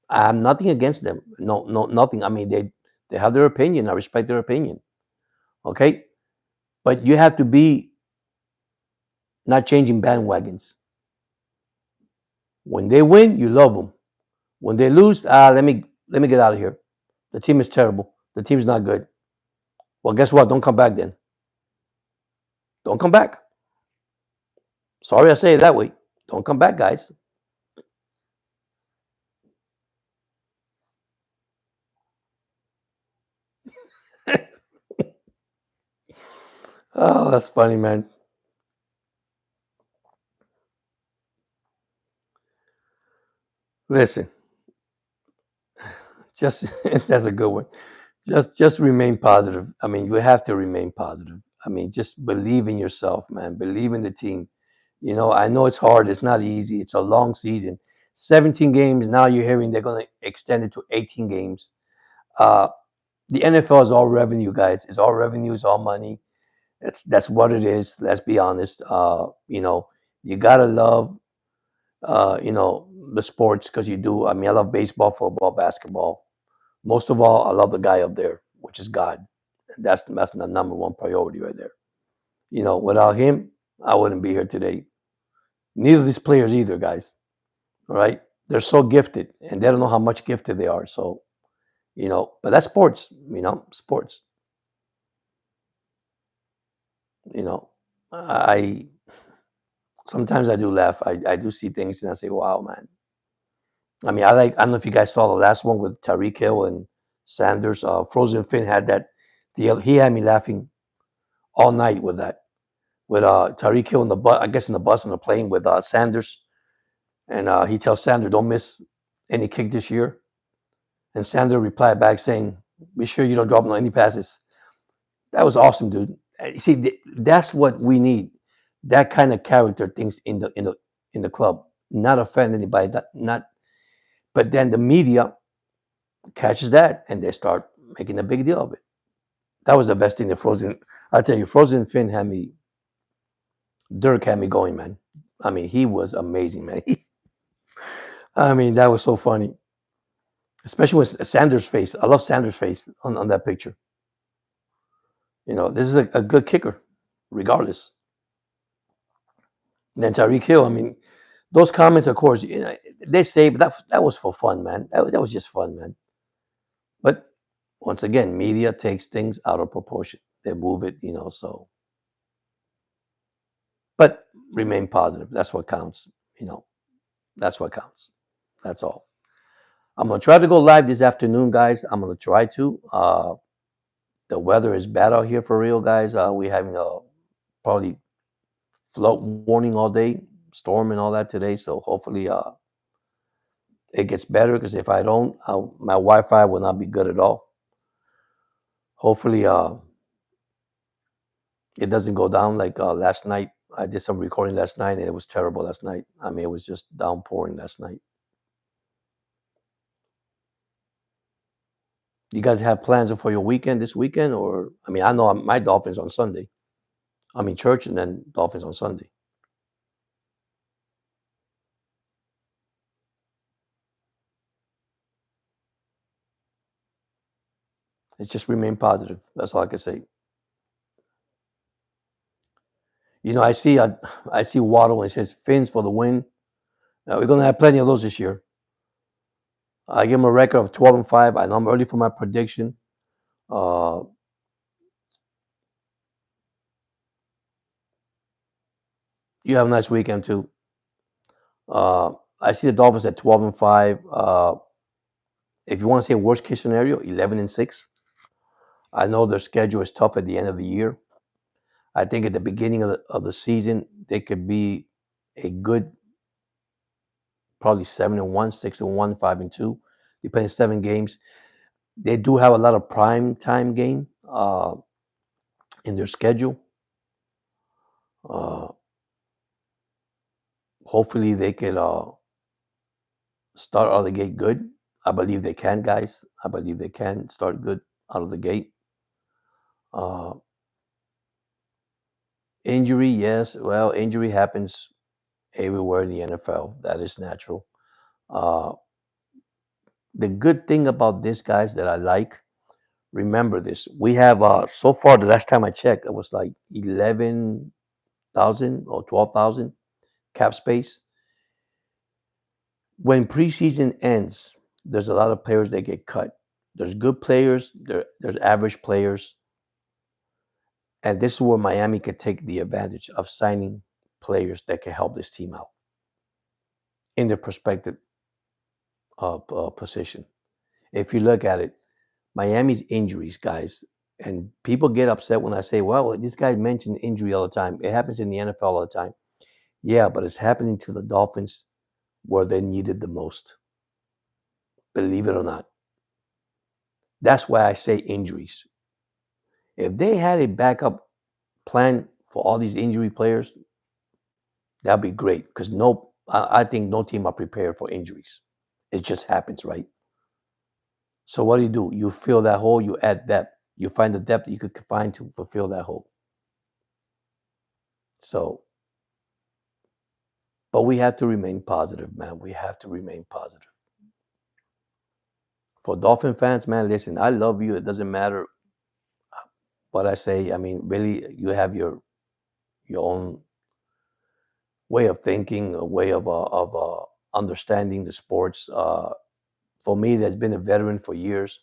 [SPEAKER 1] I'm nothing against them. No, no, nothing. I mean, they have their opinion. I respect their opinion. Okay, but you have to be not changing bandwagons. When they win, you love them. When they lose, let me get out of here. The team is terrible. The team's not good. Well, guess what? Don't come back then. Don't come back. Sorry, I say it that way. Don't come back, guys. Oh, that's funny, man. Listen, just that's a good one. Just remain positive. I mean, you have to remain positive. I mean, just believe in yourself, man. Believe in the team. I know it's hard. It's not easy. It's a long season. 17 games. Now you're hearing they're going to extend it to 18 games. Uh, the NFL is all revenue, guys. It's all revenue. It's all money. That's what it is. Let's be honest. You gotta love, the sports because you do. I mean, I love baseball, football, basketball. Most of all, I love the guy up there, which is God. That's the number one priority right there. Without him, I wouldn't be here today. Neither of these players either, guys. All right, they're so gifted, and they don't know how much gifted they are. So, but that's sports. Sports. You know, I sometimes I do laugh. I do see things and I say, "Wow, man." I mean, I don't know if you guys saw the last one with Tyreek Hill and Sanders. Frozen Finn had that. He had me laughing all night with that. With Tyreek Hill in the bus, I guess in the bus on the plane with Sanders, and he tells Sanders, "Don't miss any kick this year." And Sanders replied back saying, "Be sure you don't drop no any passes." That was awesome, dude. You see, that's what we need. That kind of character things in the club. Not offend anybody. Not. But then the media catches that and they start making a big deal of it. That was the best thing. The Frozen. I'll tell you, Frozen Finn had me. Dirk had me going, man. I mean, he was amazing, man. I mean, that was so funny, especially with Sanders' face. I love Sanders' face on that picture. This is a good kicker, regardless. And then Tyreek Hill. I mean, those comments, of course, they say, but that was for fun, man. That was just fun, man. But once again, media takes things out of proportion. They move it, so. But remain positive. That's what counts. You know, that's what counts. That's all. I'm gonna try to go live this afternoon, guys. I'm gonna try to. The weather is bad out here for real, guys. We're having a probably flood warning all day, storm and all that today. So hopefully, it gets better. Because if I don't, my Wi-Fi will not be good at all. Hopefully, it doesn't go down like last night. I did some recording last night, and it was terrible last night. I mean, it was just downpouring last night. You guys have plans for your weekend this weekend, or I mean, I know my Dolphins on Sunday. I mean, church and then Dolphins on Sunday. It's just remain positive. That's all I can say. I see Waddle and it says Fins for the win. We're gonna have plenty of those this year. I give him a record of 12-5. I know I'm early for my prediction. Uh, you have a nice weekend too. Uh, I see the Dolphins at 12-5. If you want to say worst case scenario, 11-6. I know their schedule is tough at the end of the year. I think at the beginning of the season they could be a good, probably 7-1, 6-1, 5-2, depending 7 games. They do have a lot of prime time game in their schedule. Uh, Hopefully they can start out of the gate good. I believe they can, guys. I believe they can start good out of the gate. Uh, Injury, yes. Well, injury happens everywhere in the NFL. That is natural. Uh, the good thing about this, guys, that I like, remember this. We have, so far, the last time I checked, it was like 11,000 or 12,000 cap space. When preseason ends, there's a lot of players that get cut. There's good players, there's average players, and this is where Miami could take the advantage of signing players that can help this team out in their prospective position. If you look at it, Miami's injuries, guys, and people get upset when I say, well, this guy mentioned injury all the time. It happens in the NFL all the time. Yeah, but it's happening to the Dolphins where they need it the most, believe it or not. That's why I say injuries. If they had a backup plan for all these injury players, that'd be great. Because I think no team are prepared for injuries. It just happens, right? So what do? You fill that hole. You add depth. You find the depth that you could find to fulfill that hole. So, but we have to remain positive, man. We have to remain positive. For Dolphin fans, man, listen, I love you. It doesn't matter what I say. I mean, really, you have your own way of thinking, a way of understanding the sports. For me, that's been a veteran for years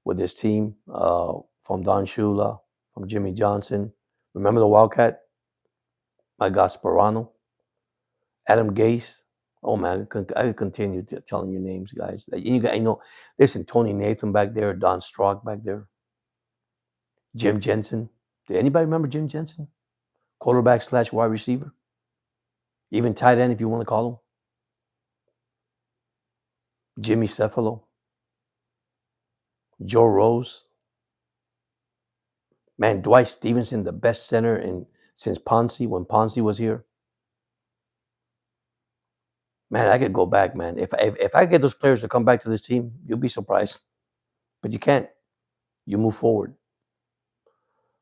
[SPEAKER 1] with this team, from Don Shula, from Jimmy Johnson. Remember the Wildcat? My God, Sperano, Adam Gase. Oh man, I could continue telling you names, guys. Like, listen, Tony Nathan back there, Don Strock back there, Jim Jensen. Did anybody remember Jim Jensen? Quarterback slash wide receiver, even tight end if you want to call him. Jimmy Cephalo, Joe Rose, man, Dwight Stevenson, the best center in since Ponce when Ponce was here. Man, I could go back, man. If I get those players to come back to this team, you'll be surprised. But you can't. You move forward.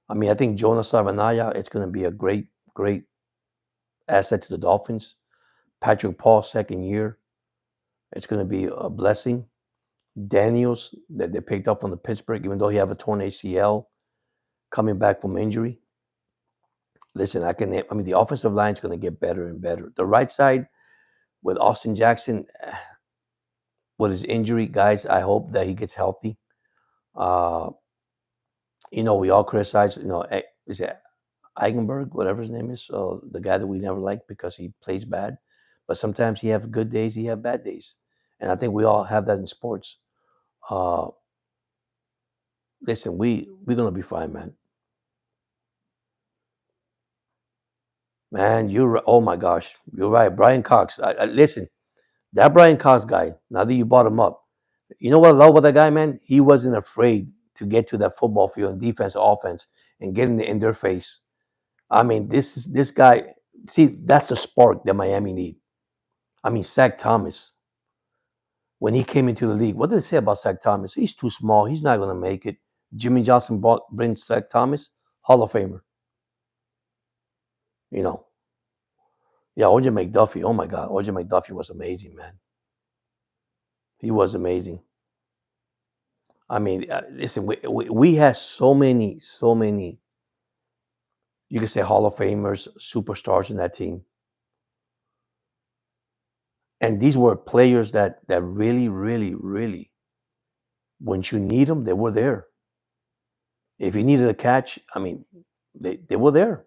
[SPEAKER 1] I mean, I think Jonas Savanaya, it's going to be a great, great asset to the Dolphins. Patrick Paul, second year, it's going to be a blessing. Daniels, that they picked up from the Pittsburgh, even though he have a torn ACL, coming back from injury. Listen, I mean, the offensive line is going to get better and better. The right side with Austin Jackson, with his injury, guys, I hope that he gets healthy. Uh, we all criticize, is it Eigenberg, whatever his name is, the guy that we never liked because he plays bad. But sometimes he have good days, he have bad days, and I think we all have that in sports. Uh, Listen, we're gonna be fine, man. Man, oh my gosh, you're right, Brian Cox. Listen, that Brian Cox guy. Now that you brought him up, you know what I love about that guy, man? He wasn't afraid to get to that football field, and defense, offense, and get in their face. I mean, this guy. See, that's the spark that Miami need. I mean, Zach Thomas, when he came into the league, what did they say about Zach Thomas? He's too small. He's not going to make it. Jimmy Johnson brings Zach Thomas, Hall of Famer. You know, yeah, OJ McDuffie. Oh my God, OJ McDuffie was amazing, man. He was amazing. I mean, listen, we had so many, you could say Hall of Famers, superstars in that team, and these were players that really, really, really, when you need them, they were there. If you needed a catch, I mean, they were there.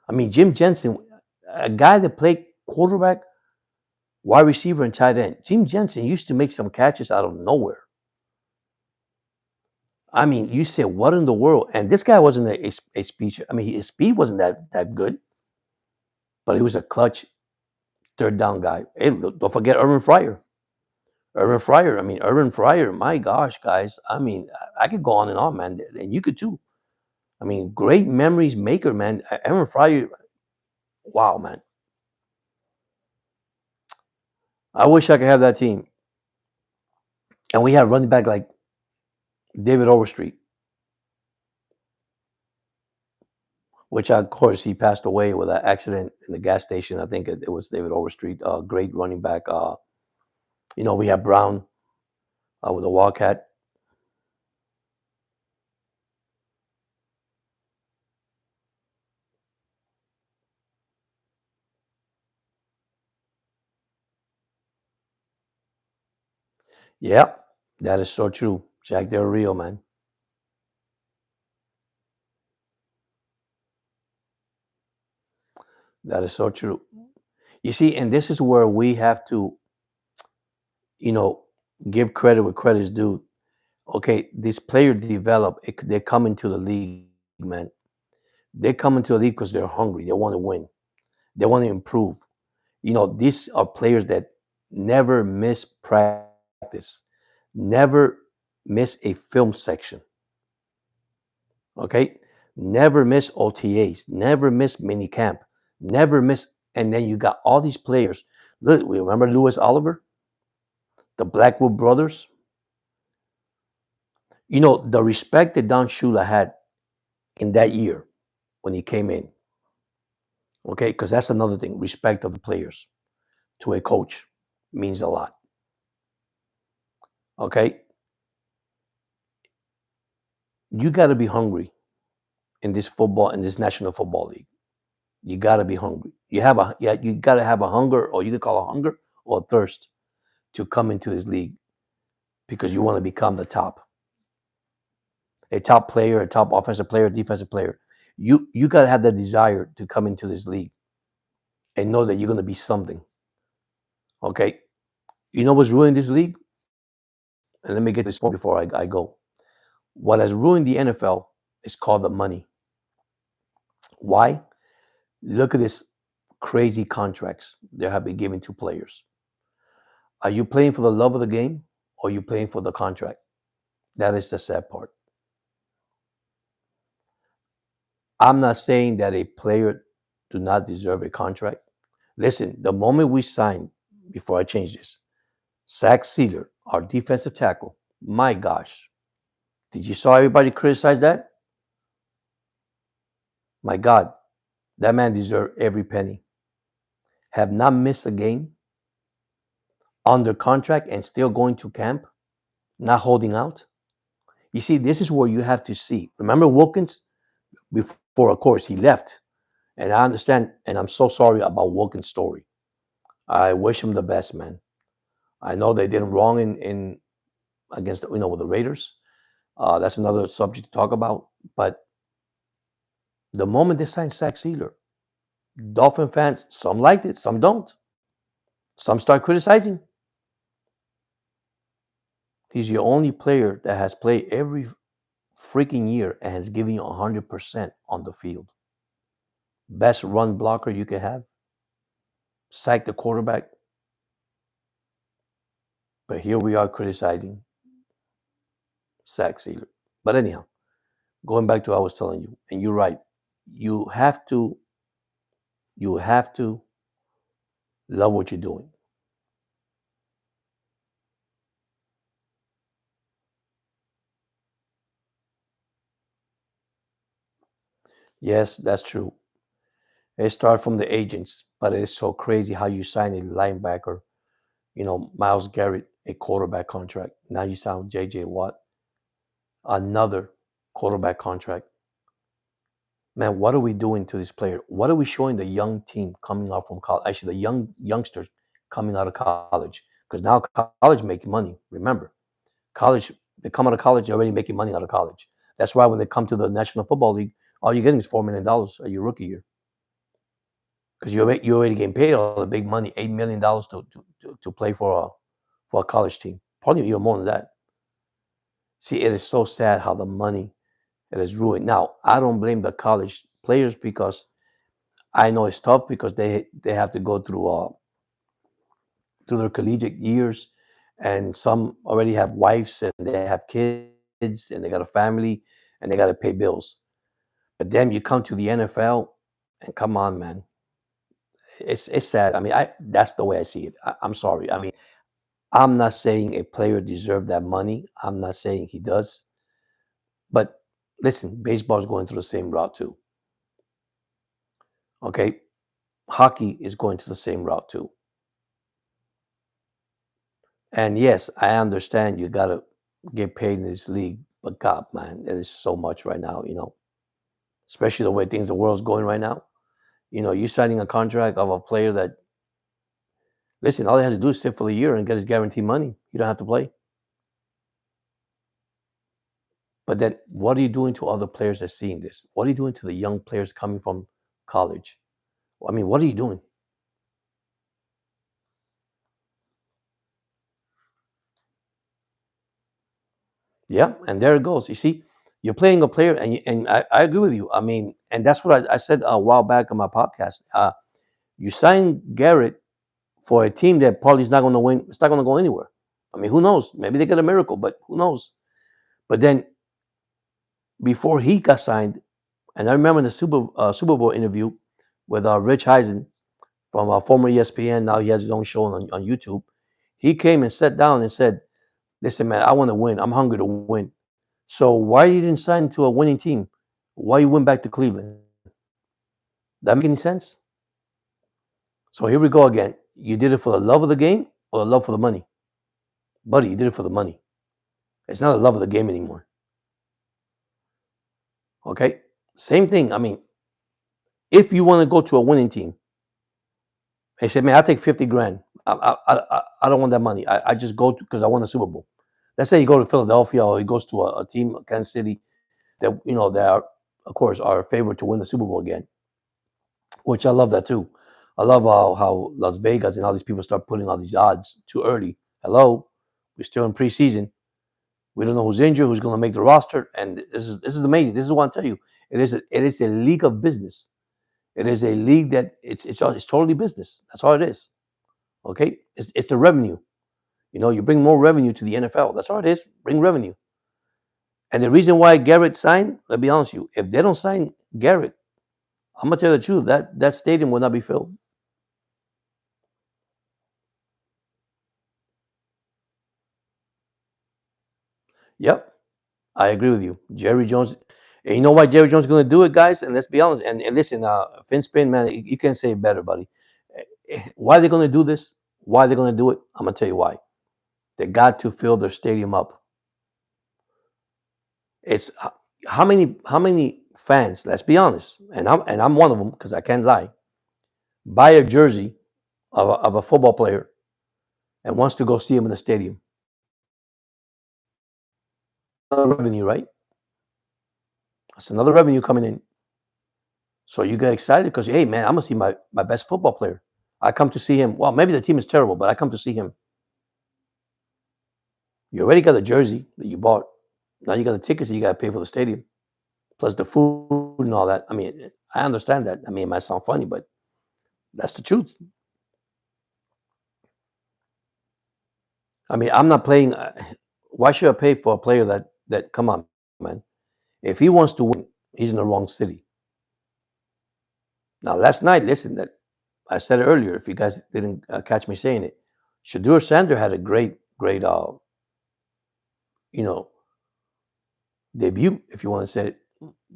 [SPEAKER 1] I mean, Jim Jensen, a guy that played quarterback, wide receiver, and tight end. Jim Jensen used to make some catches out of nowhere. I mean, you said, what in the world? And this guy wasn't a speed. I mean, his speed wasn't that good, but he was a clutch third down guy. Hey, don't forget Urban Fryer. Urban Fryer. I mean, Urban Fryer. My gosh, guys. I mean, I could go on and on, man, and you could too. I mean, great memories maker, man. Urban Fryer. Wow, man. I wish I could have that team. And we had running back like David Overstreet, which of course he passed away with an accident in the gas station. I think it was David Overstreet, great running back. We have Brown with the Wildcat. Yeah, that is so true. Jack Del Rio, man. That is so true. You see, and this is where we have to, you know, give credit where credit is due. Okay, this player develop, they come into the league, man. They come into the league because they're hungry. They want to win. They want to improve. These are players that never miss practice, never miss a film section. Okay, never miss OTAs, never miss mini camp, never miss. And then you got all these players. Look, we remember Lewis Oliver, the Blackwood brothers. The respect that Don Shula had in that year when he came in. Okay, because that's another thing. Respect of the players to a coach means a lot. Okay, you got to be hungry in this National Football League. You got to be hungry. You got to have a hunger, or you could call a hunger or a thirst to come into this league because you want to become a top player, a top offensive player, defensive player. You got to have that desire to come into this league and know that you're going to be something. Okay, you know what's ruining this league? And let me get this point before I go. What has ruined the NFL is called the money. Why? Look at this crazy contracts they have been given to players. Are you playing for the love of the game or are you playing for the contract? That is the sad part. I'm not saying that a player do not deserve a contract. Listen, the moment we signed, before I change this, Zach Sealer, our defensive tackle, my gosh, did you saw everybody criticize that? My God, that man deserved every penny. Have not missed a game, under contract and still going to camp, not holding out. You see, this is where you have to see. Remember Wilkins? Before, of course, he left. And I understand, and I'm so sorry about Wilkins' story. I wish him the best, man. I know they did him wrong in against with the Raiders. That's another subject to talk about. But the moment they signed Zach Sealer, Dolphin fans, some liked it, some don't. Some start criticizing. He's your only player that has played every freaking year and has given you 100% on the field. Best run blocker you can have. Sack the quarterback. But here we are criticizing Zach Sealer. But anyhow, going back to what I was telling you, and you're right. You have to you have to love what you're doing. Yes, that's true. It starts from the agents, but it's so crazy how you sign a linebacker, Miles Garrett, a quarterback contract. Now you sign J.J. Watt, another quarterback contract. Man, what are we doing to this player? What are we showing the young team coming out from college? Actually, the youngsters coming out of college, because now college making money. Remember, college they come out of college, they're already making money out of college. That's why when they come to the National Football League, all you're getting is $4 million a your rookie year, because you're already getting paid all the big money, $8 million to play for a college team. Probably even more than that. See, it is so sad how the money it is ruined. Now, I don't blame the college players, because I know it's tough, because they have to go through their collegiate years, and some already have wives and they have kids and they got a family and they got to pay bills. But then you come to the NFL, and come on, man, it's sad. I mean, I that's the way I see it. I'm sorry. I mean, I'm not saying a player deserves that money. I'm not saying he does. But listen, baseball is going through the same route too. Okay, hockey is going through the same route too. And yes, I understand you gotta get paid in this league, but God, man, it is so much right now. Especially the way things the world's going right now. You signing a contract of a player that, listen, all he has to do is sit for the year and get his guaranteed money. You don't have to play. But then, what are you doing to other players that are seeing this? What are you doing to the young players coming from college? I mean, what are you doing? Yeah, and there it goes. You see, you're playing a player, and I agree with you. I mean, and that's what I said a while back on my podcast. You sign Garrett for a team that probably is not going to win. It's not going to go anywhere. I mean, who knows? Maybe they get a miracle, but who knows? But then before he got signed, and I remember in the Super Bowl interview with Rich Eisen from former ESPN. Now he has his own show on YouTube. He came and sat down and said, "Listen, man, I want to win. I'm hungry to win. So why you didn't sign to a winning team? Why you went back to Cleveland? That make any sense?" So here we go again. You did it for the love of the game or the love for the money, buddy? You did it for the money. It's not the love of the game anymore. Okay, same thing. I mean, if you want to go to a winning team, they say, "Man, I'll take 50 grand. I don't want that money. I just go because I want a Super Bowl." Let's say you go to Philadelphia, or he goes to a team, Kansas City, that they are, of course, are favored to win the Super Bowl again, which I love that too. I love how Las Vegas and all these people start putting all these odds too early. Hello, we're still in preseason. We don't know who's injured, who's going to make the roster, and this is amazing. This is what I tell you. It is a league of business. It is a league that it's totally business. That's all it is. Okay, it's the revenue. You bring more revenue to the NFL. That's all it is. Bring revenue. And the reason why Garrett signed, let's be honest with you, if they don't sign Garrett, I'm gonna tell you the truth, that stadium will not be filled. Yep, I agree with you. Jerry Jones, and you know why Jerry Jones is gonna do it, guys? And let's be honest. And listen, Spin, man, you can't say it better, buddy. Why they're gonna do this? Why they're gonna do it? I'm gonna tell you why. They got to fill their stadium up. It's how many fans? Let's be honest, and I'm one of them because I can't lie. Buy a jersey of a football player and wants to go see him in the stadium. Another revenue, right? That's another revenue coming in. So you get excited because, hey, man, I'm gonna see my best football player. I come to see him. Well, maybe the team is terrible, but I come to see him. You already got a jersey that you bought. Now you got the tickets that you got to pay for the stadium, plus the food and all that. I mean, I understand that. I mean, it might sound funny, but that's the truth. I mean, I'm not playing. Why should I pay for a player that? Come on, man. If he wants to win, he's in the wrong city. Now, last night, listen, that I said it earlier. If you guys didn't catch me saying it, Shadur Sander had a great, you know, debut, if you want to say it,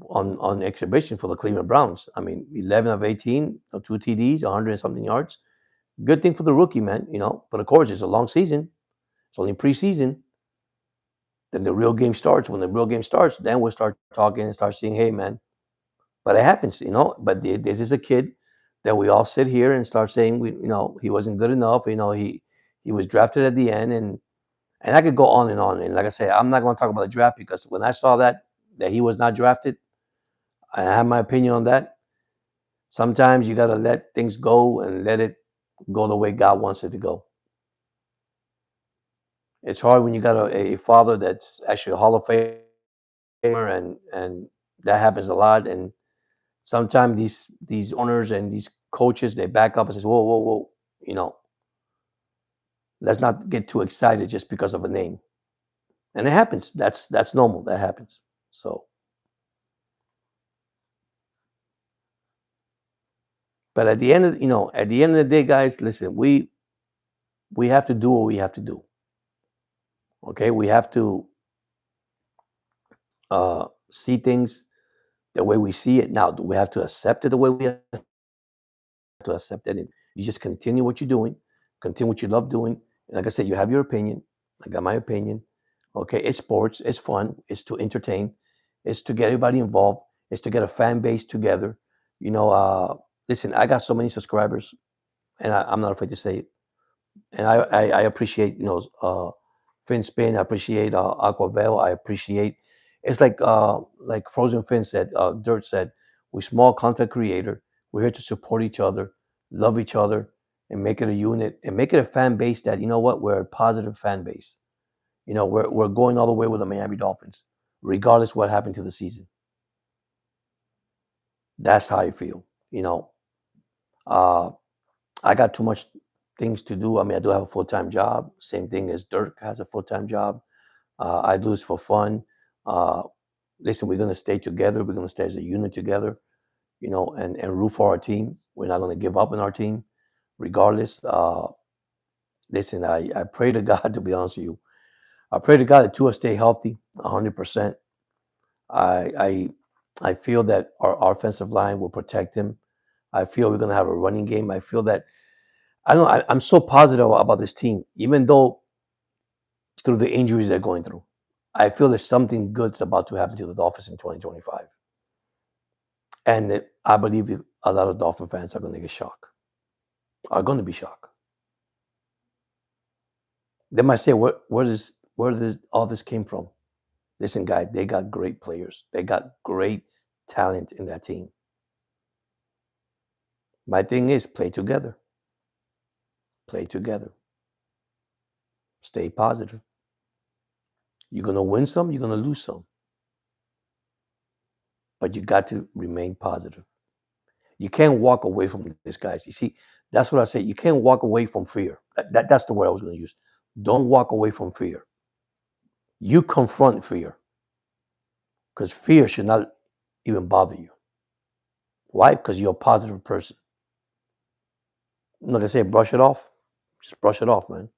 [SPEAKER 1] on exhibition for the Cleveland Browns. I mean, 11 of 18, two TDs, 100 and something yards, Good thing for the rookie, man. But of course, it's a long season. It's only preseason. Then the real game starts. When the real game starts, then we'll start talking and start saying, "Hey, man." But it happens. But this is a kid that we all sit here and start saying, he wasn't good enough. He was drafted at the end, and I could go on and on. And like I said, I'm not going to talk about the draft because when I saw that he was not drafted, I have my opinion on that. Sometimes you got to let things go and let it go the way God wants it to go. It's hard when you got a father that's actually a Hall of Famer, and that happens a lot. And sometimes these owners and these coaches, they back up and says, "Whoa, whoa, whoa, you know, let's not get too excited just because of a name." And it happens. That's normal. That happens. So, but at the end of the day, guys, listen, we have to do what we have to do. Okay, we have to see things the way we see it. Now, do we have to accept it the way we have to accept it? And you just continue what you're doing, continue what you love doing. And like I said, you have your opinion. I got my opinion. Okay, it's sports, it's fun, it's to entertain, it's to get everybody involved, it's to get a fan base together. You know, listen, I got so many subscribers, and I'm not afraid to say it. And I appreciate, Finn Spin, I appreciate Aquavel, I appreciate. It's like Frozen Finn said, Dirt said, we're small content creator. We're here to support each other, love each other, and make it a unit and make it a fan base that, you know what, we're a positive fan base. We're going all the way with the Miami Dolphins, regardless what happened to the season. That's how I feel. You know, uh, I got too much things to do. I mean, I do have a full time job. Same thing as Dirk has a full time job. I do this for fun. Uh, Listen, we're gonna stay together. We're gonna stay as a unit together. And root for our team. We're not gonna give up on our team, regardless. Listen, I pray to God to be honest with you. I pray to God that Tua stay healthy, 100%. I I I feel that our offensive line will protect him. I feel we're gonna have a running game. I feel that I don't. I'm so positive about this team, even though through the injuries they're going through. I feel there's something good's about to happen to the Dolphins in 2025, and I believe a lot of Dolphin fans are going to get shocked. Are going to be shocked. They might say, "Where does all this came from?" Listen, guys, they got great players. They got great talent in that team. My thing is play together. Play together. Stay positive. You're gonna win some, you're gonna lose some, but you got to remain positive. You can't walk away from this, guys. You see, that's what I say. You can't walk away from fear. That's the word I was going to use. Don't walk away from fear. You confront fear because fear should not even bother you. Why? Because you're a positive person. I'm not gonna say brush it off. Just brush it off, man.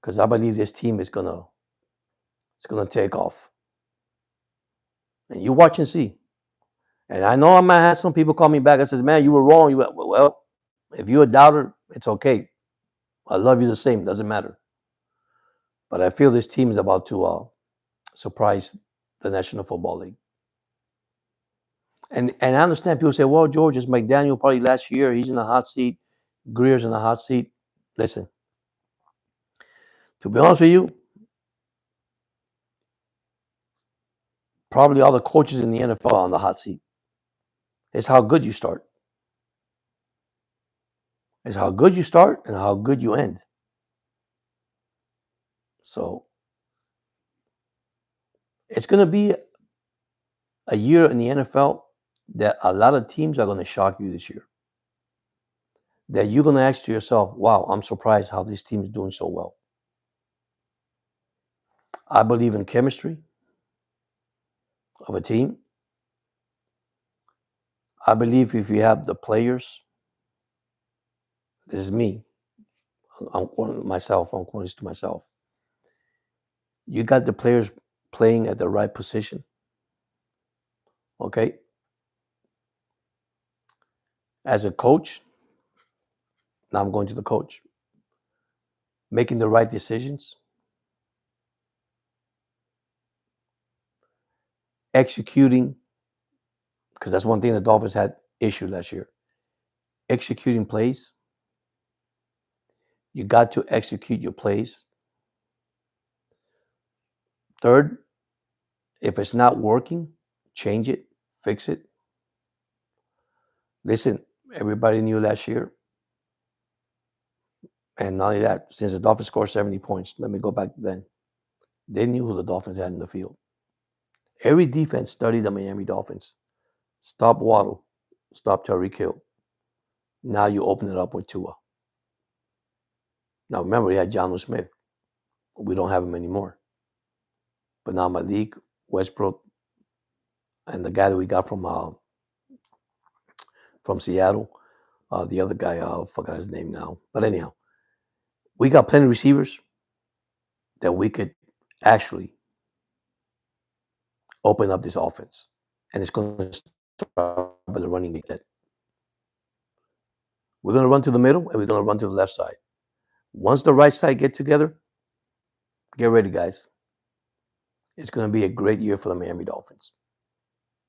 [SPEAKER 1] Because I believe this team is gonna take off. And you watch and see. And I know I might have some people call me back and says, "Man, you were wrong." Well, if you're a doubter, it's okay. I love you the same. Doesn't matter. But I feel this team is about to surprise the National Football League. And I understand people say, "Well, George, is McDaniel probably last year? He's in the hot seat. Greer's in the hot seat." Listen, to be honest with you, probably all the coaches in the NFL are on the hot seat. It's how good you start. It's how good you start and how good you end. So it's going to be a year in the NFL that a lot of teams are going to shock you this year. That you're going to ask to yourself, "Wow, I'm surprised how this team is doing so well." I believe in chemistry of a team. I believe if you have the players, this is me. I'm quoting myself. I'm quoting this to myself. You got the players playing at the right position. Okay. As a coach, Now I'm going to the coach. Making the right decisions, executing, because that's one thing the Dolphins had issue last year. Executing plays. You got to execute your plays. Third, if it's not working, change it, fix it. Listen, everybody knew last year, and not only that, since the Dolphins scored 70 points, let me go back to then. They knew who the Dolphins had in the field. Every defense studied the Miami Dolphins. Stop Waddle, stop Tyreek Hill. Now you open it up with Tua. Now remember, we had John Smith. We don't have him anymore. But now Malik, Westbrook, and the guy that we got from Seattle, the other guy, I forgot his name now. But anyhow, we got plenty of receivers that we could actually open up this offense. And it's going to start with the running game. We're going to run to the middle and we're going to run to the left side. Once the right side get together, get ready, guys. It's going to be a great year for the Miami Dolphins.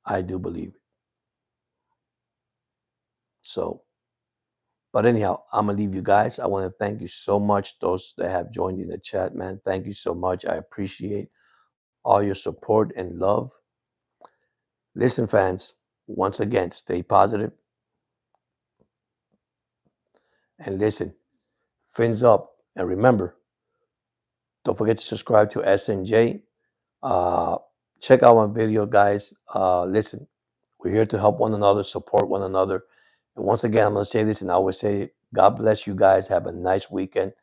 [SPEAKER 1] I do believe it. So, but anyhow, I'm going to leave you guys. I want to thank you so much, those that have joined in the chat, man. Thank you so much. I appreciate all your support and love. Listen, fans, once again, stay positive and listen. Fins up. And remember, don't forget to subscribe to SNJ. Check out my video, guys. Listen, we're here to help one another, support one another. And once again, I'm going to say this, and I always say it. God bless you guys. Have a nice weekend.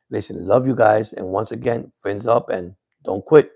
[SPEAKER 1] Listen, love you guys. And once again, fins up and don't quit.